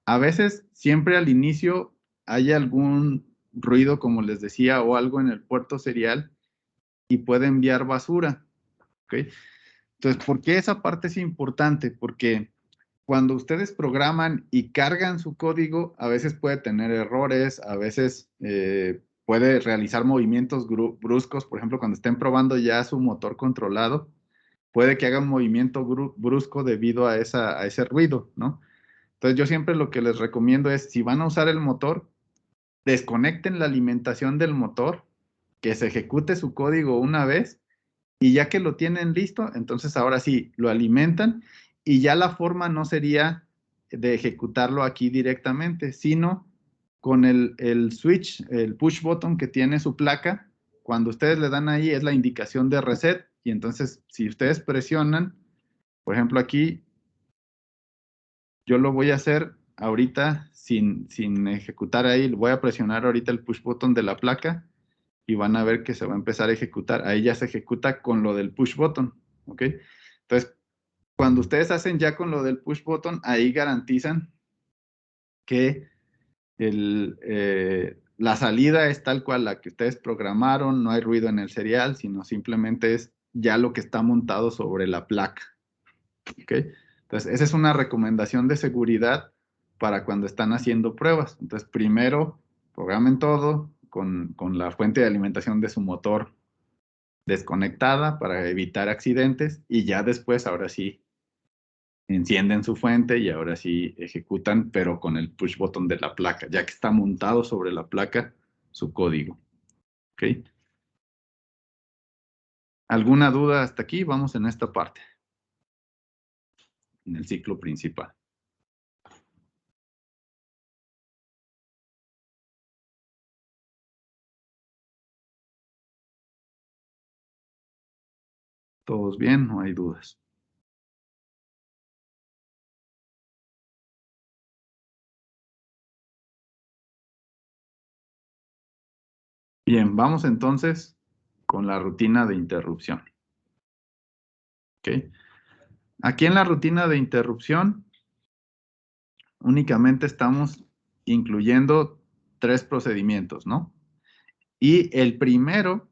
A veces, siempre al inicio, hay algún ruido, como les decía, o algo en el puerto serial y puede enviar basura. ¿Ok? Entonces, ¿por qué esa parte es importante? Porque cuando ustedes programan y cargan su código, a veces puede tener errores, a veces puede realizar movimientos bruscos. Por ejemplo, cuando estén probando ya su motor controlado, puede que haga un movimiento brusco debido a ese ruido, ¿no? Entonces, yo siempre lo que les recomiendo es, si van a usar el motor, desconecten la alimentación del motor, que se ejecute su código una vez, y ya que lo tienen listo, entonces ahora sí, lo alimentan, y ya la forma no sería de ejecutarlo aquí directamente, sino con el switch, el push button que tiene su placa. Cuando ustedes le dan ahí es la indicación de reset, y entonces si ustedes presionan, por ejemplo aquí, yo lo voy a hacer ahorita sin ejecutar ahí, voy a presionar ahorita el push button de la placa y van a ver que se va a empezar a ejecutar. Ahí ya se ejecuta con lo del push button, ¿ok? Entonces, cuando ustedes hacen ya con lo del push button, ahí garantizan que la salida es tal cual la que ustedes programaron, no hay ruido en el serial, sino simplemente es ya lo que está montado sobre la placa, ¿ok? Entonces, esa es una recomendación de seguridad para cuando están haciendo pruebas. Entonces, primero, programen todo con la fuente de alimentación de su motor desconectada para evitar accidentes, y ya después, ahora sí, encienden su fuente y ahora sí ejecutan, pero con el push button de la placa, ya que está montado sobre la placa su código. ¿Ok? ¿Alguna duda hasta aquí? Vamos en esta parte, en el ciclo principal. ¿Todos bien? ¿No hay dudas? Bien, vamos entonces con la rutina de interrupción. ¿Ok? Aquí en la rutina de interrupción únicamente estamos incluyendo 3 procedimientos, ¿no? Y el primero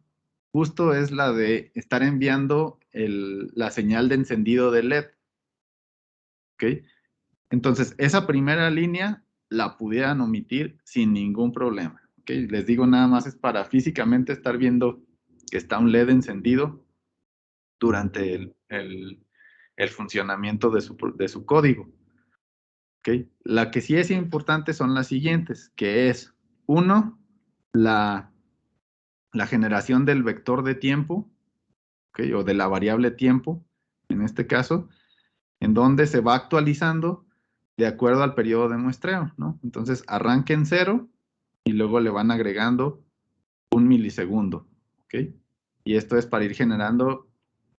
justo es la de estar enviando la señal de encendido de LED. ¿Ok? Entonces, esa primera línea la pudieran omitir sin ningún problema. ¿Ok? Les digo, nada más es para físicamente estar viendo que está un LED encendido durante el funcionamiento de su código. ¿Ok? La que sí es importante son las siguientes, que es, uno, la generación del vector de tiempo, ¿ok? O de la variable tiempo, en este caso, en donde se va actualizando de acuerdo al periodo de muestreo, ¿no? Entonces, arranque en 0 y luego le van agregando 1 milisegundo, ¿ok? Y esto es para ir generando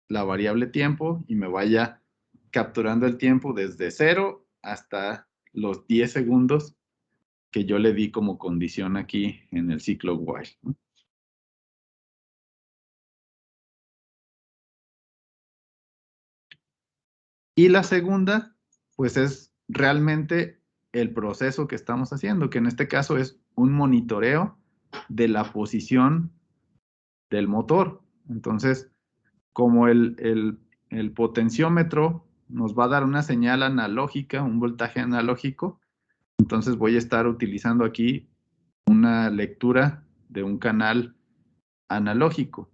la variable tiempo y me vaya capturando el tiempo desde 0 hasta los 10 segundos que yo le di como condición aquí en el ciclo while, ¿no? Y la segunda, pues es realmente el proceso que estamos haciendo, que en este caso es un monitoreo de la posición del motor. Entonces, como el potenciómetro nos va a dar una señal analógica, un voltaje analógico, entonces voy a estar utilizando aquí una lectura de un canal analógico.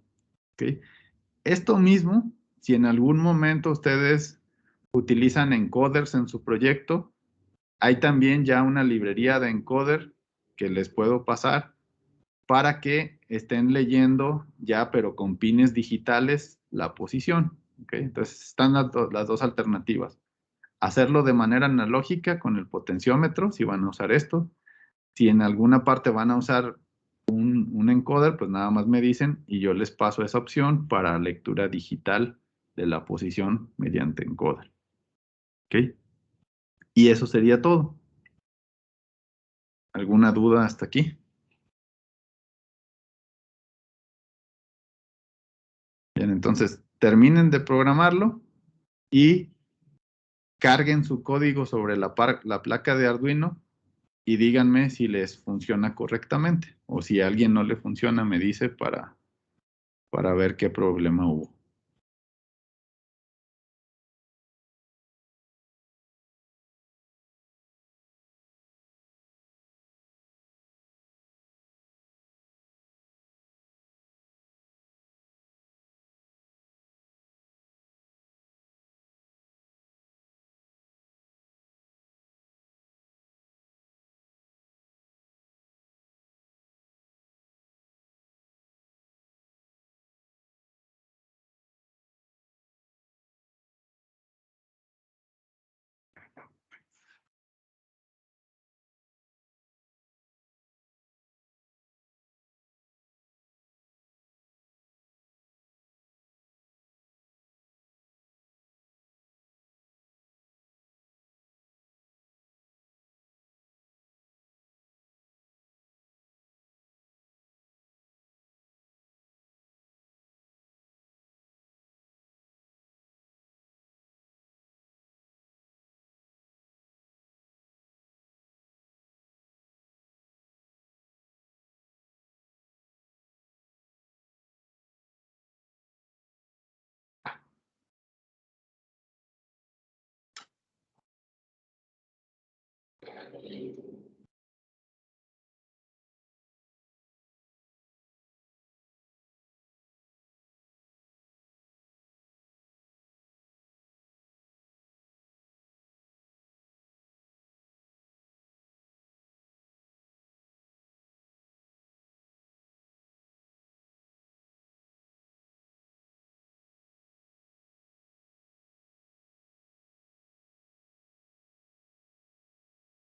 ¿Ok? Esto mismo, si en algún momento ustedes utilizan encoders en su proyecto, hay también ya una librería de encoder que les puedo pasar para que estén leyendo ya, pero con pines digitales, la posición. ¿Okay? Entonces están las dos alternativas. Hacerlo de manera analógica con el potenciómetro, si van a usar esto. Si en alguna parte van a usar un encoder, pues nada más me dicen y yo les paso esa opción para lectura digital de la posición mediante encoder. ¿Ok? Y eso sería todo. ¿Alguna duda hasta aquí? Bien, entonces terminen de programarlo y carguen su código sobre la placa de Arduino y díganme si les funciona correctamente. O si a alguien no le funciona, me dice para ver qué problema hubo.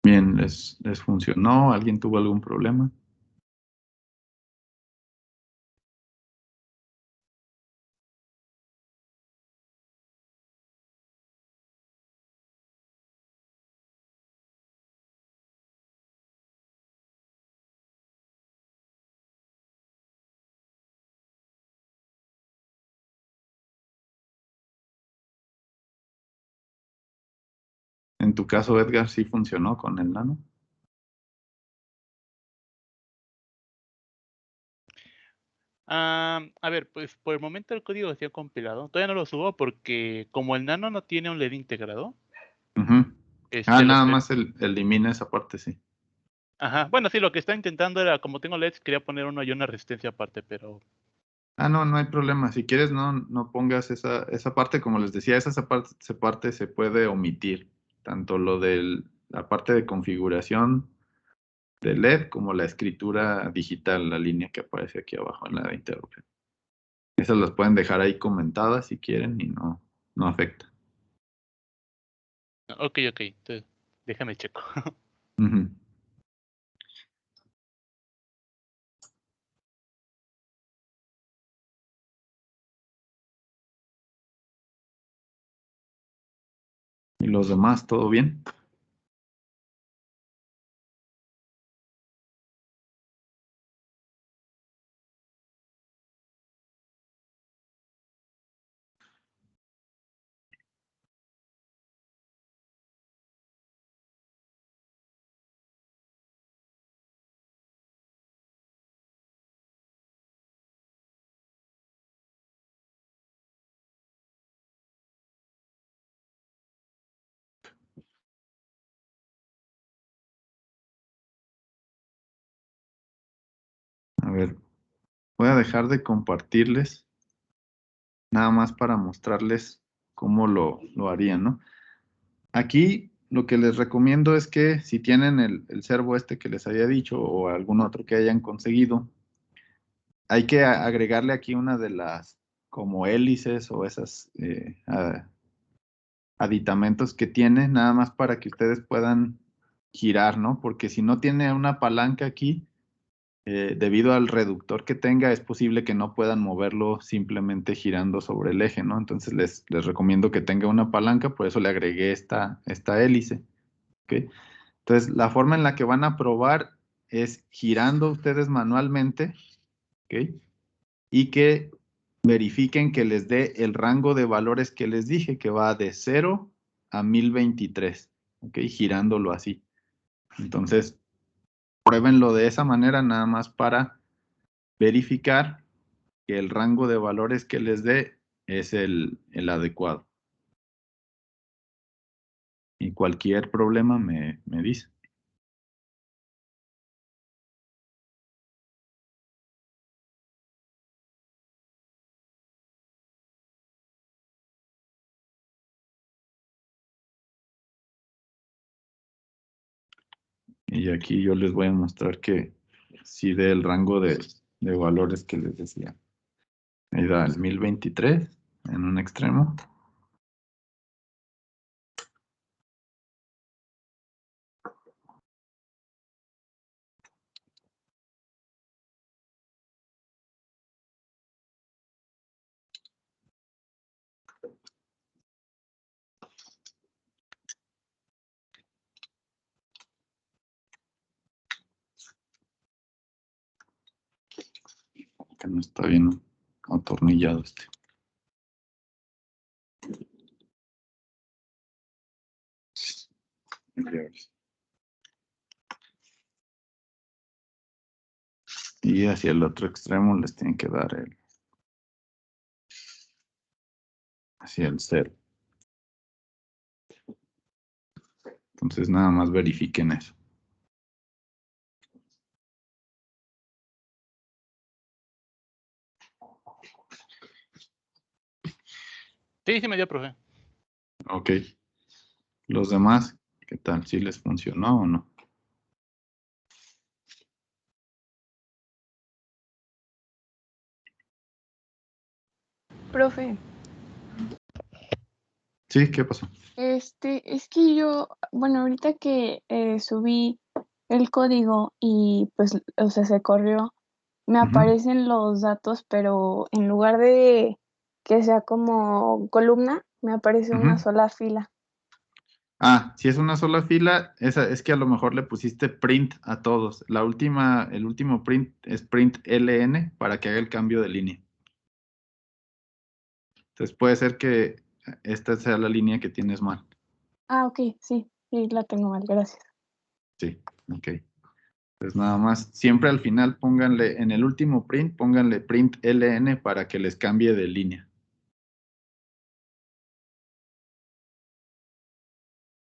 Bien, ¿les funcionó? ¿Alguien tuvo algún problema? En tu caso, Edgar, ¿sí funcionó con el Nano? A ver, pues por el momento el código está compilado. Todavía no lo subo porque como el Nano no tiene un LED integrado, Ujú. lo Nada estoy- más elimina esa parte, sí. Ajá, bueno, sí, lo que está intentando era, como tengo LEDs, quería poner uno y una resistencia aparte, pero No hay problema. Si quieres, no pongas esa parte. Como les decía, esa parte se puede omitir. Tanto lo de la parte de configuración de LED como la escritura digital, la línea que aparece aquí abajo en la de interrupción. Esas las pueden dejar ahí comentadas si quieren y no afecta. ok, entonces déjame checo. Ujú. ¿Y los demás, todo bien? A ver, voy a dejar de compartirles, nada más para mostrarles cómo lo harían, ¿no? Aquí lo que les recomiendo es que si tienen el servo este que les había dicho o algún otro que hayan conseguido, hay que agregarle aquí una de las como hélices o esas aditamentos que tiene, nada más para que ustedes puedan girar, ¿no? Porque si no tiene una palanca aquí, debido al reductor que tenga, es posible que no puedan moverlo simplemente girando sobre el eje, ¿no? Entonces les recomiendo que tenga una palanca, por eso le agregué esta hélice, ¿ok? Entonces, la forma en la que van a probar es girando ustedes manualmente, ¿ok? Y que verifiquen que les dé el rango de valores que les dije, que va de 0 a 1023, ¿ok? Girándolo así. Entonces, pruébenlo de esa manera nada más para verificar que el rango de valores que les dé es el adecuado. Y cualquier problema me dice. Y aquí yo les voy a mostrar que sí dé el rango de valores que les decía. Ahí da el 1023 en un extremo. Que no está bien atornillado este. Y hacia el otro extremo les tienen que dar hacia el 0. Entonces nada más verifiquen eso. Sí, me dio, profe. Ok. Los demás, ¿qué tal? ¿Sí les funcionó o no? Profe, Sí, ¿qué pasó? es que yo, bueno, ahorita que subí el código y pues, o sea, se corrió, me Ujú. aparecen los datos, pero en lugar de que sea como columna, me aparece una Ujú. sola fila. Ah, si es una sola fila, es que a lo mejor le pusiste print a todos. El último print es print LN para que haga el cambio de línea. Entonces puede ser que esta sea la línea que tienes mal. Ah, ok, sí, la tengo mal, gracias. Sí, ok. Entonces nada más, siempre al final pónganle, en el último print, pónganle print LN para que les cambie de línea.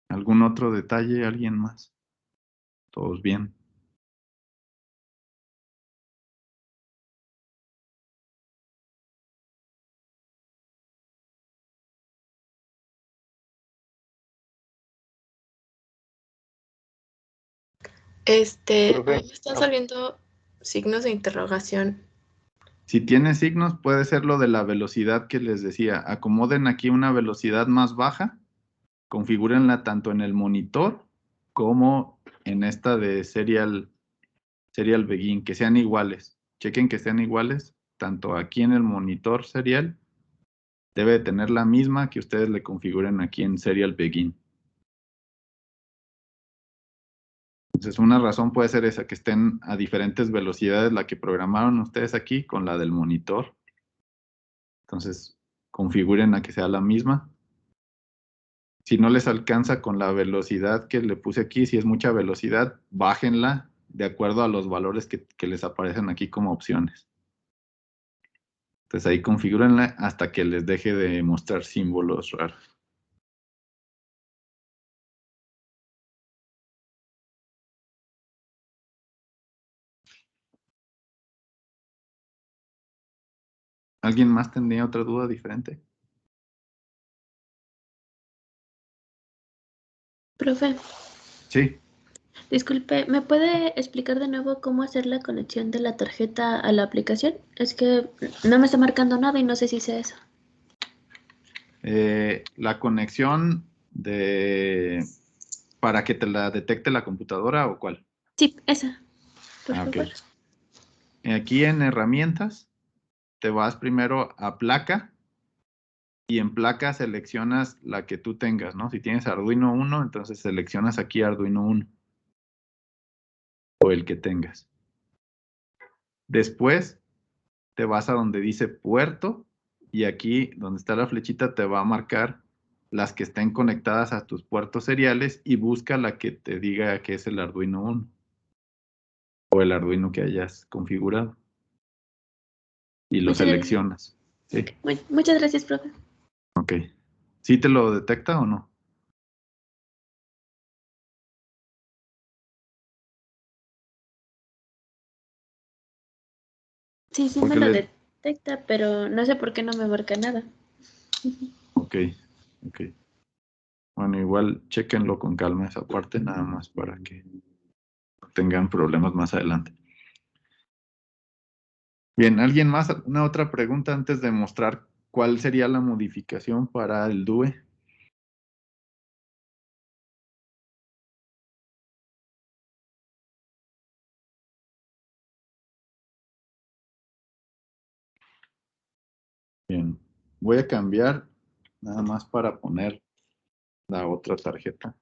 ¿Algún otro detalle? ¿Alguien más? ¿Todos bien? A mí Profe, me están saliendo signos de interrogación. Si tiene signos, puede ser lo de la velocidad que les decía. Acomoden aquí una velocidad más baja, configúrenla tanto en el monitor como en esta de serial begin, que sean iguales. Chequen que sean iguales, tanto aquí en el monitor serial, debe de tener la misma que ustedes le configuren aquí en serial begin. Entonces, una razón puede ser esa, que estén a diferentes velocidades la que programaron ustedes aquí con la del monitor. Entonces, configuren a que sea la misma. Si no les alcanza con la velocidad que le puse aquí, si es mucha velocidad, bájenla de acuerdo a los valores que les aparecen aquí como opciones. Entonces ahí configúrenla hasta que les deje de mostrar símbolos raros. ¿Alguien más tendría otra duda diferente? Profe, Sí. disculpe, ¿me puede explicar de nuevo cómo hacer la conexión de la tarjeta a la aplicación? Es que no me está marcando nada y no sé si sea eso. La conexión para que te la detecte la computadora o cuál. Sí, esa, por Ok. favor. Aquí en herramientas, te vas primero a placa y en placa seleccionas la que tú tengas, ¿no? Si tienes Arduino 1, entonces seleccionas aquí Arduino 1 o el que tengas. Después te vas a donde dice puerto y aquí donde está la flechita te va a marcar las que estén conectadas a tus puertos seriales y busca la que te diga que es el Arduino 1 o el Arduino que hayas configurado y lo Muchas gracias. seleccionas. Sí, Muchas gracias, profe. ok. ¿Sí te lo detecta o no? Sí, sí Porque me lo le- detecta, pero no sé por qué no me marca nada. Ok, ok. Bueno, igual chéquenlo con calma esa parte, nada más para que no tengan problemas más adelante. Bien, ¿alguien más? ¿Una otra pregunta antes de mostrar cuál sería la modificación para el DUE? Bien, voy a cambiar nada más para poner la otra tarjeta.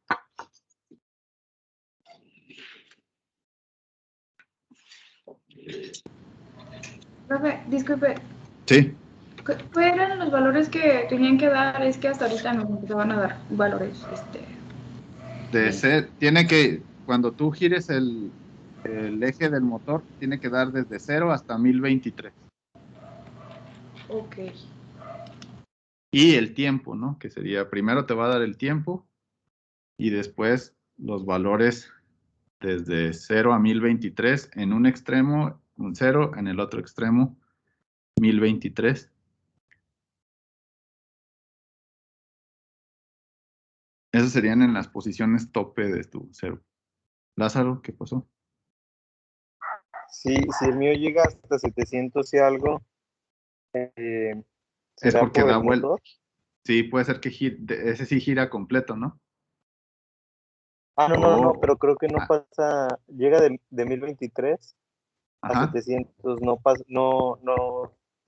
Profe, disculpe, Sí, ¿cuáles eran los valores que tenían que dar? Es que hasta ahorita nos empezaban a dar valores, tiene que, cuando tú gires el eje del motor, tiene que dar desde 0 hasta 1023. ok. Y el tiempo, ¿no? Que sería, primero te va a dar el tiempo y después los valores desde 0 a 1023 en un extremo, un 0, en el otro extremo, 1023. Esos serían en las posiciones tope de tu 0. Lázaro, ¿qué pasó? Sí, si el mío llega hasta 700 y algo, eh, Es ¿será porque por da el vuelta. motor? Sí, puede ser que ese sí gira completo, ¿no? Ah, no, O, pero creo que no ah, pasa, llega de 1023 a ajá. 700, no pasa, no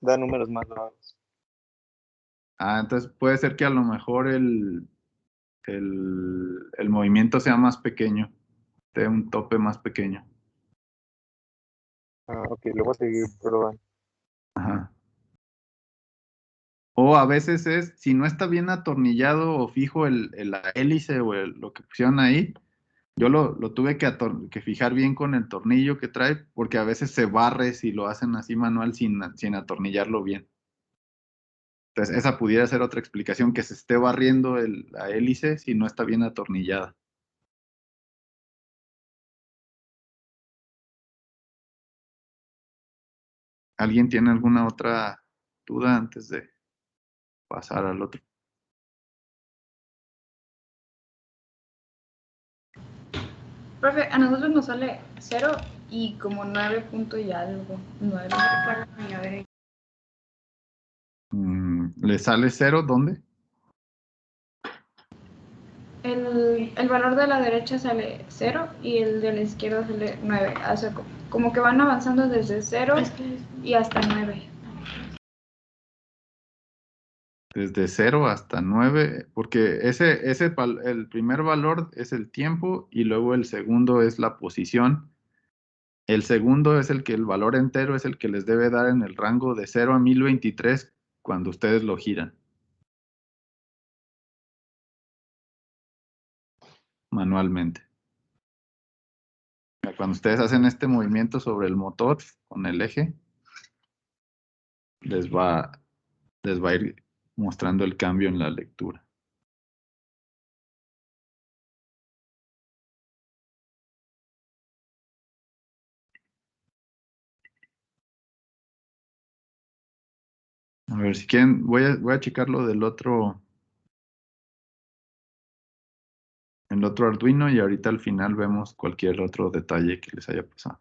da números más bajos. Entonces puede ser que a lo mejor el movimiento sea más pequeño, de un tope más pequeño. Ah, ok, lo voy a seguir probando. Ajá. O a veces es, si no está bien atornillado o fijo la hélice o lo que pusieron ahí, yo lo tuve que fijar bien con el tornillo que trae, porque a veces se barre si lo hacen así manual sin atornillarlo bien. Entonces, esa pudiera ser otra explicación, que se esté barriendo la hélice si no está bien atornillada. ¿Alguien tiene alguna otra duda antes de pasar al otro? Profe, a nosotros nos sale 0 y como 9 punto y algo. 9. ¿Le sale 0? ¿Dónde? El valor de la derecha sale 0 y el de la izquierda sale 9. O sea, como que van avanzando desde 0 y hasta 9. Desde 0 hasta 9, porque el primer valor es el tiempo y luego el segundo es la posición. El segundo es el valor entero es el que les debe dar en el rango de 0 a 1023 cuando ustedes lo giran manualmente. Cuando ustedes hacen este movimiento sobre el motor con el eje, les va, les va a ir mostrando el cambio en la lectura. A ver, si quieren, voy a checar lo del el otro Arduino y ahorita al final vemos cualquier otro detalle que les haya pasado.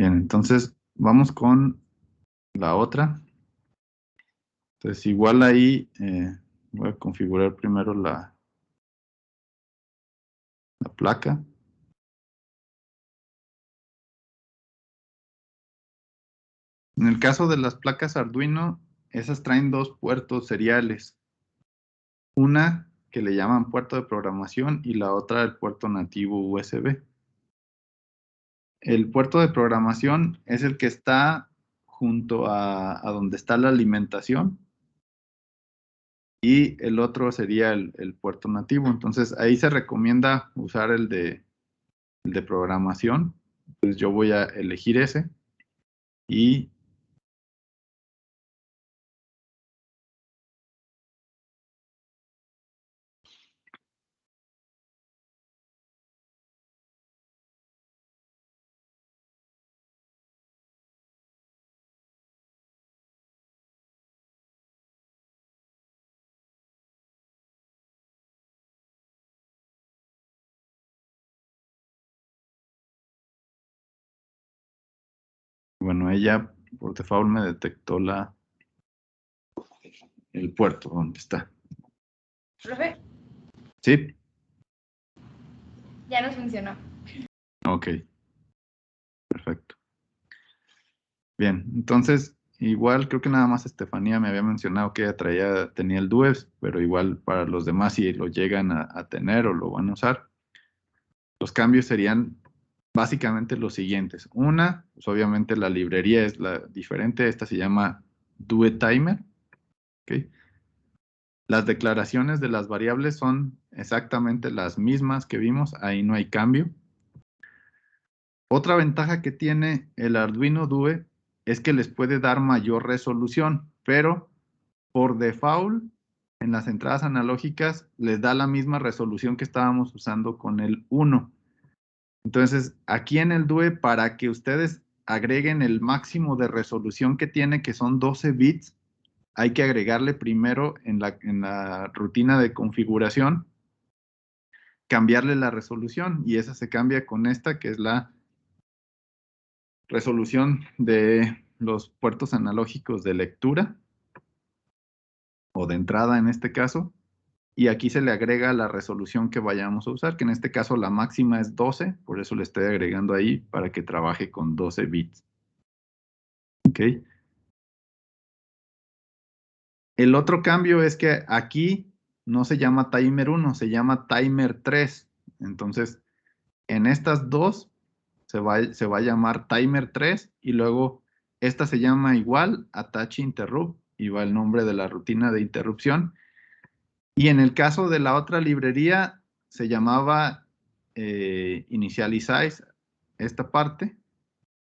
Bien, entonces vamos con la otra. Entonces igual ahí voy a configurar primero la placa. En el caso de las placas Arduino, esas traen dos puertos seriales. Una que le llaman puerto de programación y la otra el puerto nativo USB. El puerto de programación es el que está junto a donde está la alimentación y el otro sería el puerto nativo. Entonces ahí se recomienda usar el de programación. Entonces yo voy a elegir ese y bueno, ella por default me detectó el puerto donde está. Profe, ¿Sí? ya nos funcionó. Ok. Perfecto. Bien, entonces igual creo que nada más Estefanía me había mencionado que ella tenía el DUES, pero igual para los demás si lo llegan a tener o lo van a usar, los cambios serían básicamente los siguientes. Una, pues obviamente la librería es la diferente, esta se llama DueTimer. ¿Ok? Las declaraciones de las variables son exactamente las mismas que vimos, ahí no hay cambio. Otra ventaja que tiene el Arduino Due es que les puede dar mayor resolución, pero por default en las entradas analógicas les da la misma resolución que estábamos usando con el 1. Entonces, aquí en el Due, para que ustedes agreguen el máximo de resolución que tiene, que son 12 bits, hay que agregarle primero en la rutina de configuración, cambiarle la resolución, y esa se cambia con esta, que es la resolución de los puertos analógicos de lectura, o de entrada en este caso, y aquí se le agrega la resolución que vayamos a usar, que en este caso la máxima es 12, por eso le estoy agregando ahí para que trabaje con 12 bits. ¿Ok? El otro cambio es que aquí no se llama timer 1, se llama timer 3. Entonces, en estas dos se va a llamar timer 3 y luego esta se llama igual attach interrupt y va el nombre de la rutina de interrupción. Y en el caso de la otra librería se llamaba initialize esta parte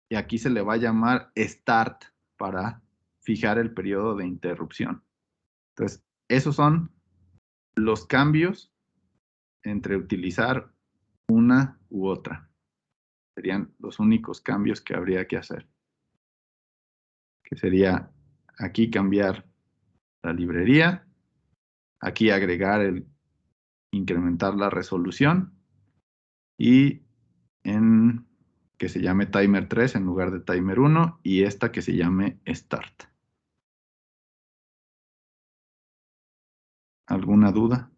y aquí se le va a llamar start para fijar el periodo de interrupción. Entonces, esos son los cambios entre utilizar una u otra. Serían los únicos cambios que habría que hacer. Que sería aquí cambiar la librería, aquí agregar incrementar la resolución y en que se llame timer 3 en lugar de timer 1 y esta que se llame start. ¿Alguna duda?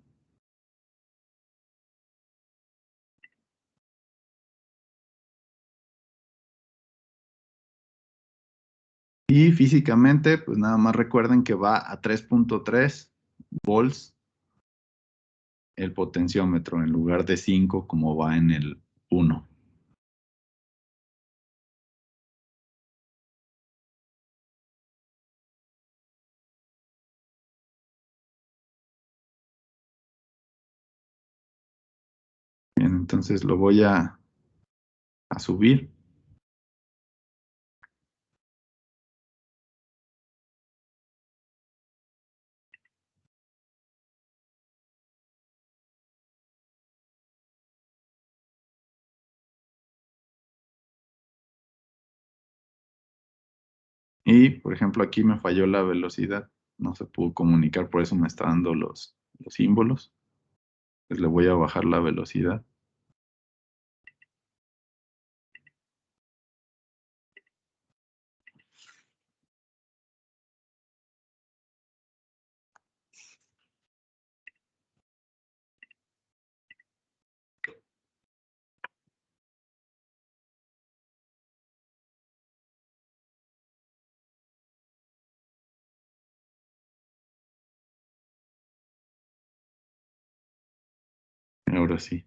Y físicamente, pues nada más recuerden que va a 3.3 volts el potenciómetro en lugar de 5 como va en el 1. Bien, entonces lo voy a subir. Y, por ejemplo, aquí me falló la velocidad. No se pudo comunicar, por eso me está dando los símbolos. Pues le voy a bajar la velocidad. Ahora sí.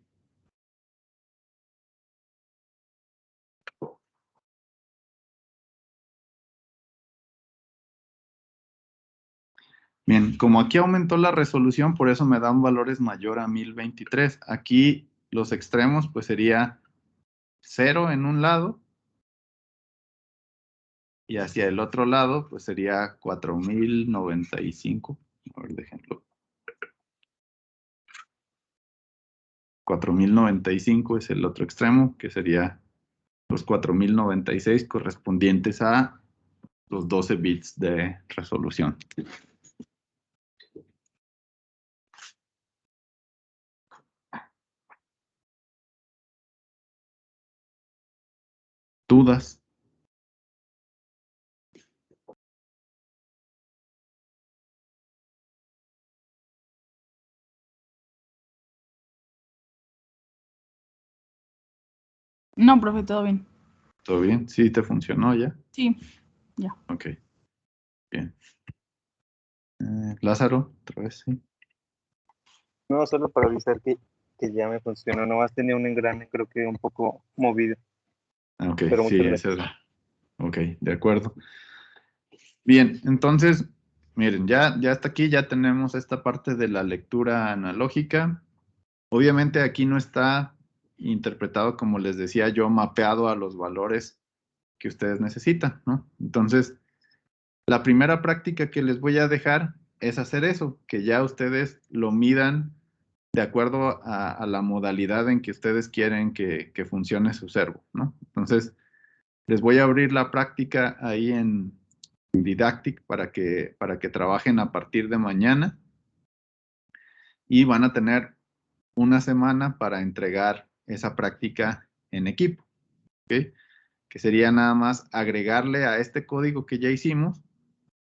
Bien, como aquí aumentó la resolución, por eso me dan valores mayor a 1023. Aquí los extremos, pues sería 0 en un lado. Y hacia el otro lado, pues sería 4095. A ver, déjenlo. 4095 es el otro extremo, que sería los 4096 correspondientes a los 12 bits de resolución. ¿Dudas? No, profe, todo bien. ¿Todo bien? ¿Sí te funcionó ya? Sí, ya. Ok. Bien. Lázaro, otra vez, sí. No, solo para avisar que ya me funcionó. Nomás tenía un engrane, creo que un poco movido. Ok, Pero sí, muchas ese es. gracias. Ok, de acuerdo. Bien, entonces, miren, ya hasta aquí ya tenemos esta parte de la lectura analógica. Obviamente aquí no está interpretado, como les decía yo, mapeado a los valores que ustedes necesitan, ¿no? Entonces, la primera práctica que les voy a dejar es hacer eso, que ya ustedes lo midan de acuerdo a la modalidad en que ustedes quieren que funcione su servo, ¿no? Entonces, les voy a abrir la práctica ahí en Didactic para que trabajen a partir de mañana y van a tener una semana para entregar esa práctica en equipo, ¿ok? Que sería nada más agregarle a este código que ya hicimos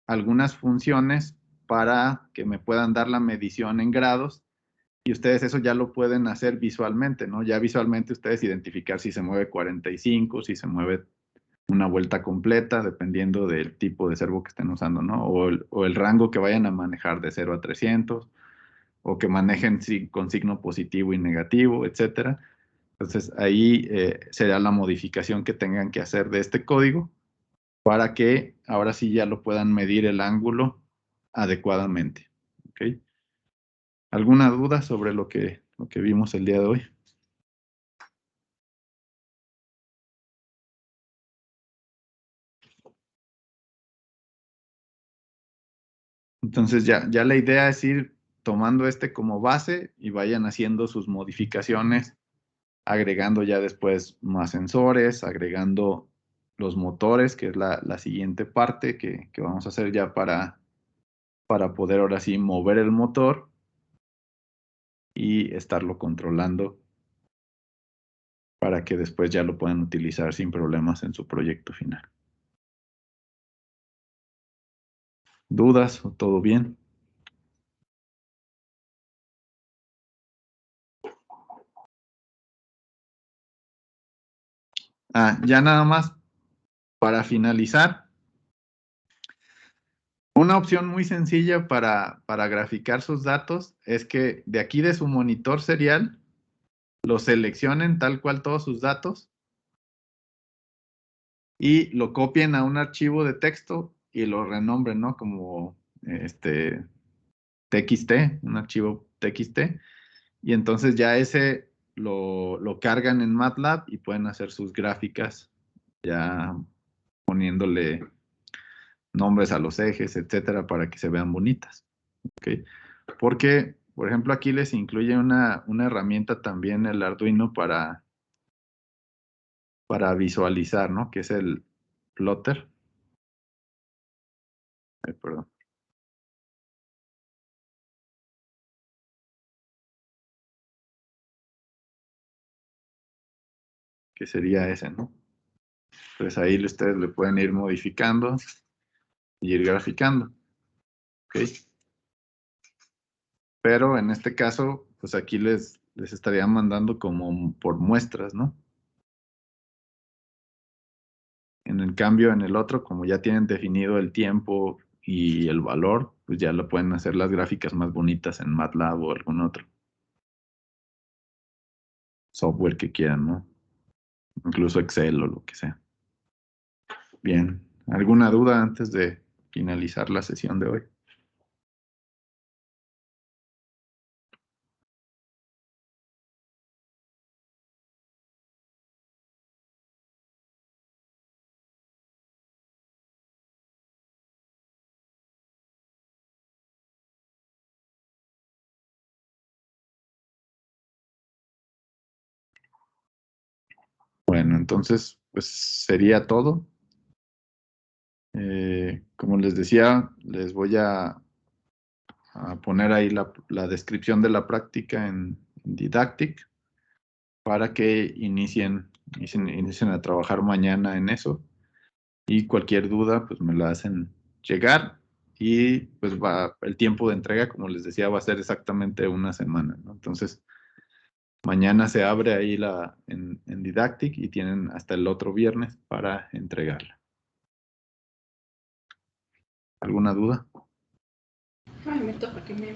algunas funciones para que me puedan dar la medición en grados y ustedes eso ya lo pueden hacer visualmente, ¿no? Ya visualmente ustedes identificar si se mueve 45, si se mueve una vuelta completa, dependiendo del tipo de servo que estén usando, ¿no? O el rango que vayan a manejar de 0 a 300, o que manejen con signo positivo y negativo, etcétera. Entonces, ahí será la modificación que tengan que hacer de este código para que ahora sí ya lo puedan medir el ángulo adecuadamente. ¿Ok? ¿Alguna duda sobre lo que vimos el día de hoy? Entonces ya la idea es ir tomando este como base y vayan haciendo sus modificaciones, agregando ya después más sensores, agregando los motores, que es la siguiente parte que vamos a hacer ya para poder ahora sí mover el motor y estarlo controlando para que después ya lo puedan utilizar sin problemas en su proyecto final. ¿Dudas o todo bien? Ya nada más para finalizar. Una opción muy sencilla para graficar sus datos es que de aquí de su monitor serial lo seleccionen tal cual todos sus datos y lo copien a un archivo de texto y lo renombren, ¿no? Como TXT, un archivo TXT. Y entonces ya ese lo cargan en MATLAB y pueden hacer sus gráficas ya poniéndole nombres a los ejes, etcétera, para que se vean bonitas. ¿Ok? Porque, por ejemplo, aquí les incluye una herramienta también el Arduino para visualizar, ¿no? Que es el plotter. Perdón. Que sería ese, ¿no? Pues ahí ustedes le pueden ir modificando y ir graficando. ¿Ok? Pero en este caso, pues aquí les estaría mandando como por muestras, ¿no? En el cambio, en el otro, como ya tienen definido el tiempo y el valor, pues ya lo pueden hacer las gráficas más bonitas en MATLAB o algún otro. software que quieran, ¿no? Incluso Excel o lo que sea. Bien, ¿alguna duda antes de finalizar la sesión de hoy? Bueno, entonces, pues sería todo. Como les decía, les voy a poner ahí la descripción de la práctica en Didactic para que inicien a trabajar mañana en eso. Y cualquier duda, pues me la hacen llegar. Y pues el tiempo de entrega, como les decía, va a ser exactamente una semana, ¿no? Entonces, mañana se abre ahí en Didactic y tienen hasta el otro viernes para entregarla. ¿Alguna duda? Ay, me toca que me...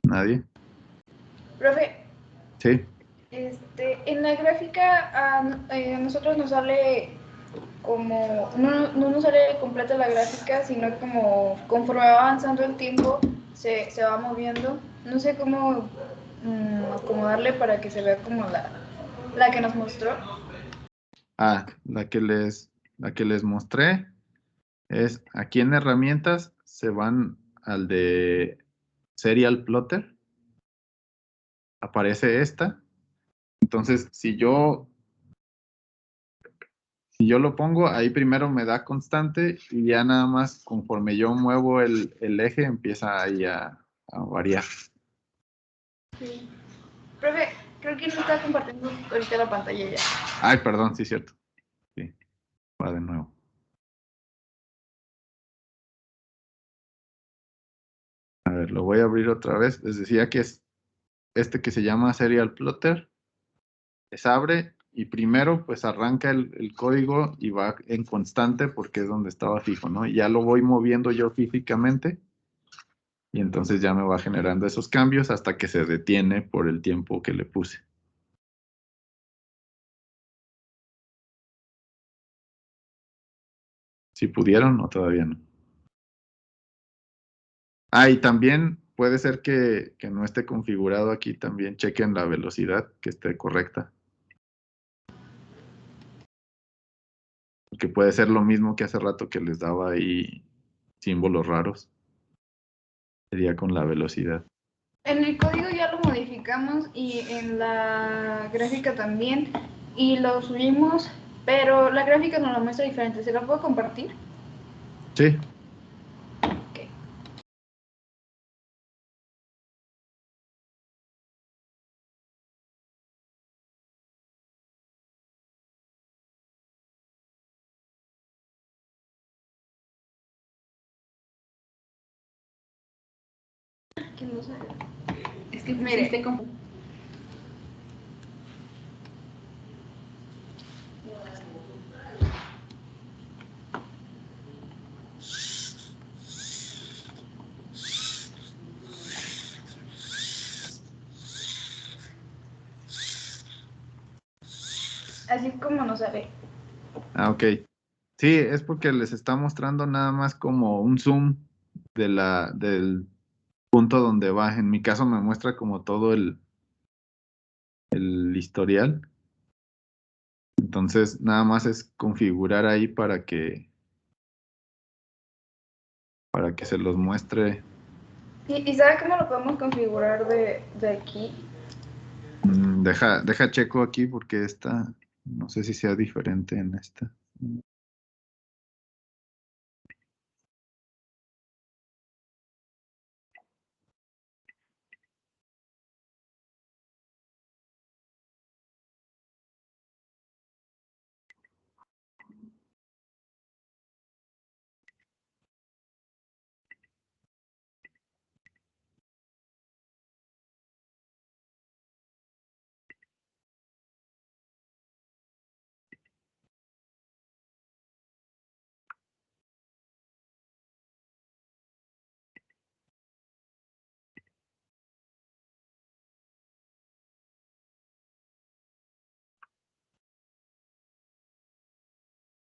¿Nadie? Profe, Sí. en la gráfica a nosotros nos sale como, no nos sale completa la gráfica, sino como conforme va avanzando el tiempo se va moviendo. No sé cómo acomodarle para que se vea como la que nos mostró. La que les mostré es aquí en herramientas se van al de Serial Plotter. Aparece esta. Entonces, si yo lo pongo, ahí primero me da constante y ya nada más conforme yo muevo el eje empieza ahí a variar. Sí. Profe, creo que no está compartiendo ahorita la pantalla ya. Ay, perdón, sí, cierto. Sí, va de nuevo. A ver, lo voy a abrir otra vez. Les decía que es este que se llama Serial Plotter. Se abre y primero pues arranca el código y va en constante porque es donde estaba fijo, ¿no? Y ya lo voy moviendo yo físicamente y entonces ya me va generando esos cambios hasta que se detiene por el tiempo que le puse. ¿Si pudieron o todavía no? Y también puede ser que no esté configurado aquí, también chequen la velocidad que esté correcta. Que puede ser lo mismo que hace rato que les daba ahí símbolos raros. Sería con la velocidad. En el código ya lo modificamos y en la gráfica también y lo subimos, pero la gráfica nos la muestra diferente. ¿Se la puedo compartir? Sí. Ok. Que no sabe. Es que mire, así como nos sale. Ok. Sí, es porque les está mostrando nada más como un zoom del punto donde va. En mi caso me muestra como todo el historial. Entonces, nada más es configurar ahí para que se los muestre. ¿Y sabe cómo lo podemos configurar de aquí? Deja checo aquí porque esta, no sé si sea diferente en esta.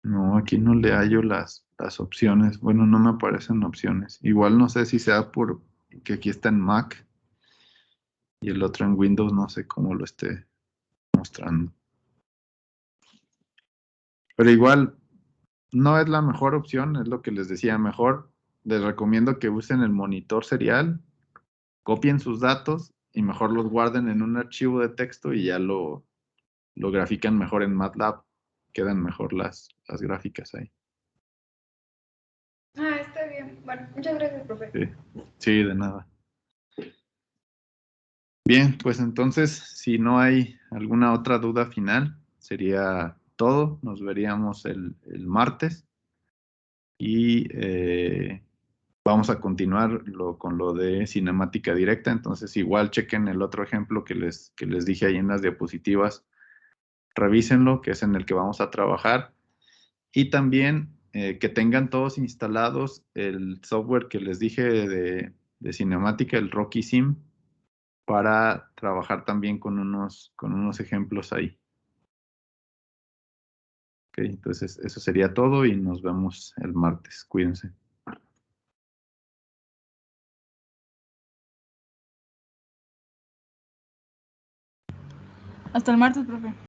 No, aquí no le hallo las opciones. Bueno, no me aparecen opciones. Igual no sé si sea por que aquí está en Mac y el otro en Windows, no sé cómo lo esté mostrando. Pero igual no es la mejor opción, es lo que les decía. Mejor les recomiendo que usen el monitor serial, copien sus datos y mejor los guarden en un archivo de texto y ya lo grafican mejor en MATLAB. Quedan mejor las gráficas ahí. Ah, está bien. Bueno, muchas gracias, profe. Sí, de nada. Bien, pues entonces, si no hay alguna otra duda final, sería todo. Nos veríamos el martes y vamos a continuar con lo de cinemática directa. Entonces, igual chequen el otro ejemplo que les dije ahí en las diapositivas. Revísenlo, que es en el que vamos a trabajar. Y también que tengan todos instalados el software que les dije de cinemática, el Rocky Sim, para trabajar también con unos ejemplos ahí. Ok, entonces eso sería todo y nos vemos el martes. Cuídense. Hasta el martes, profe.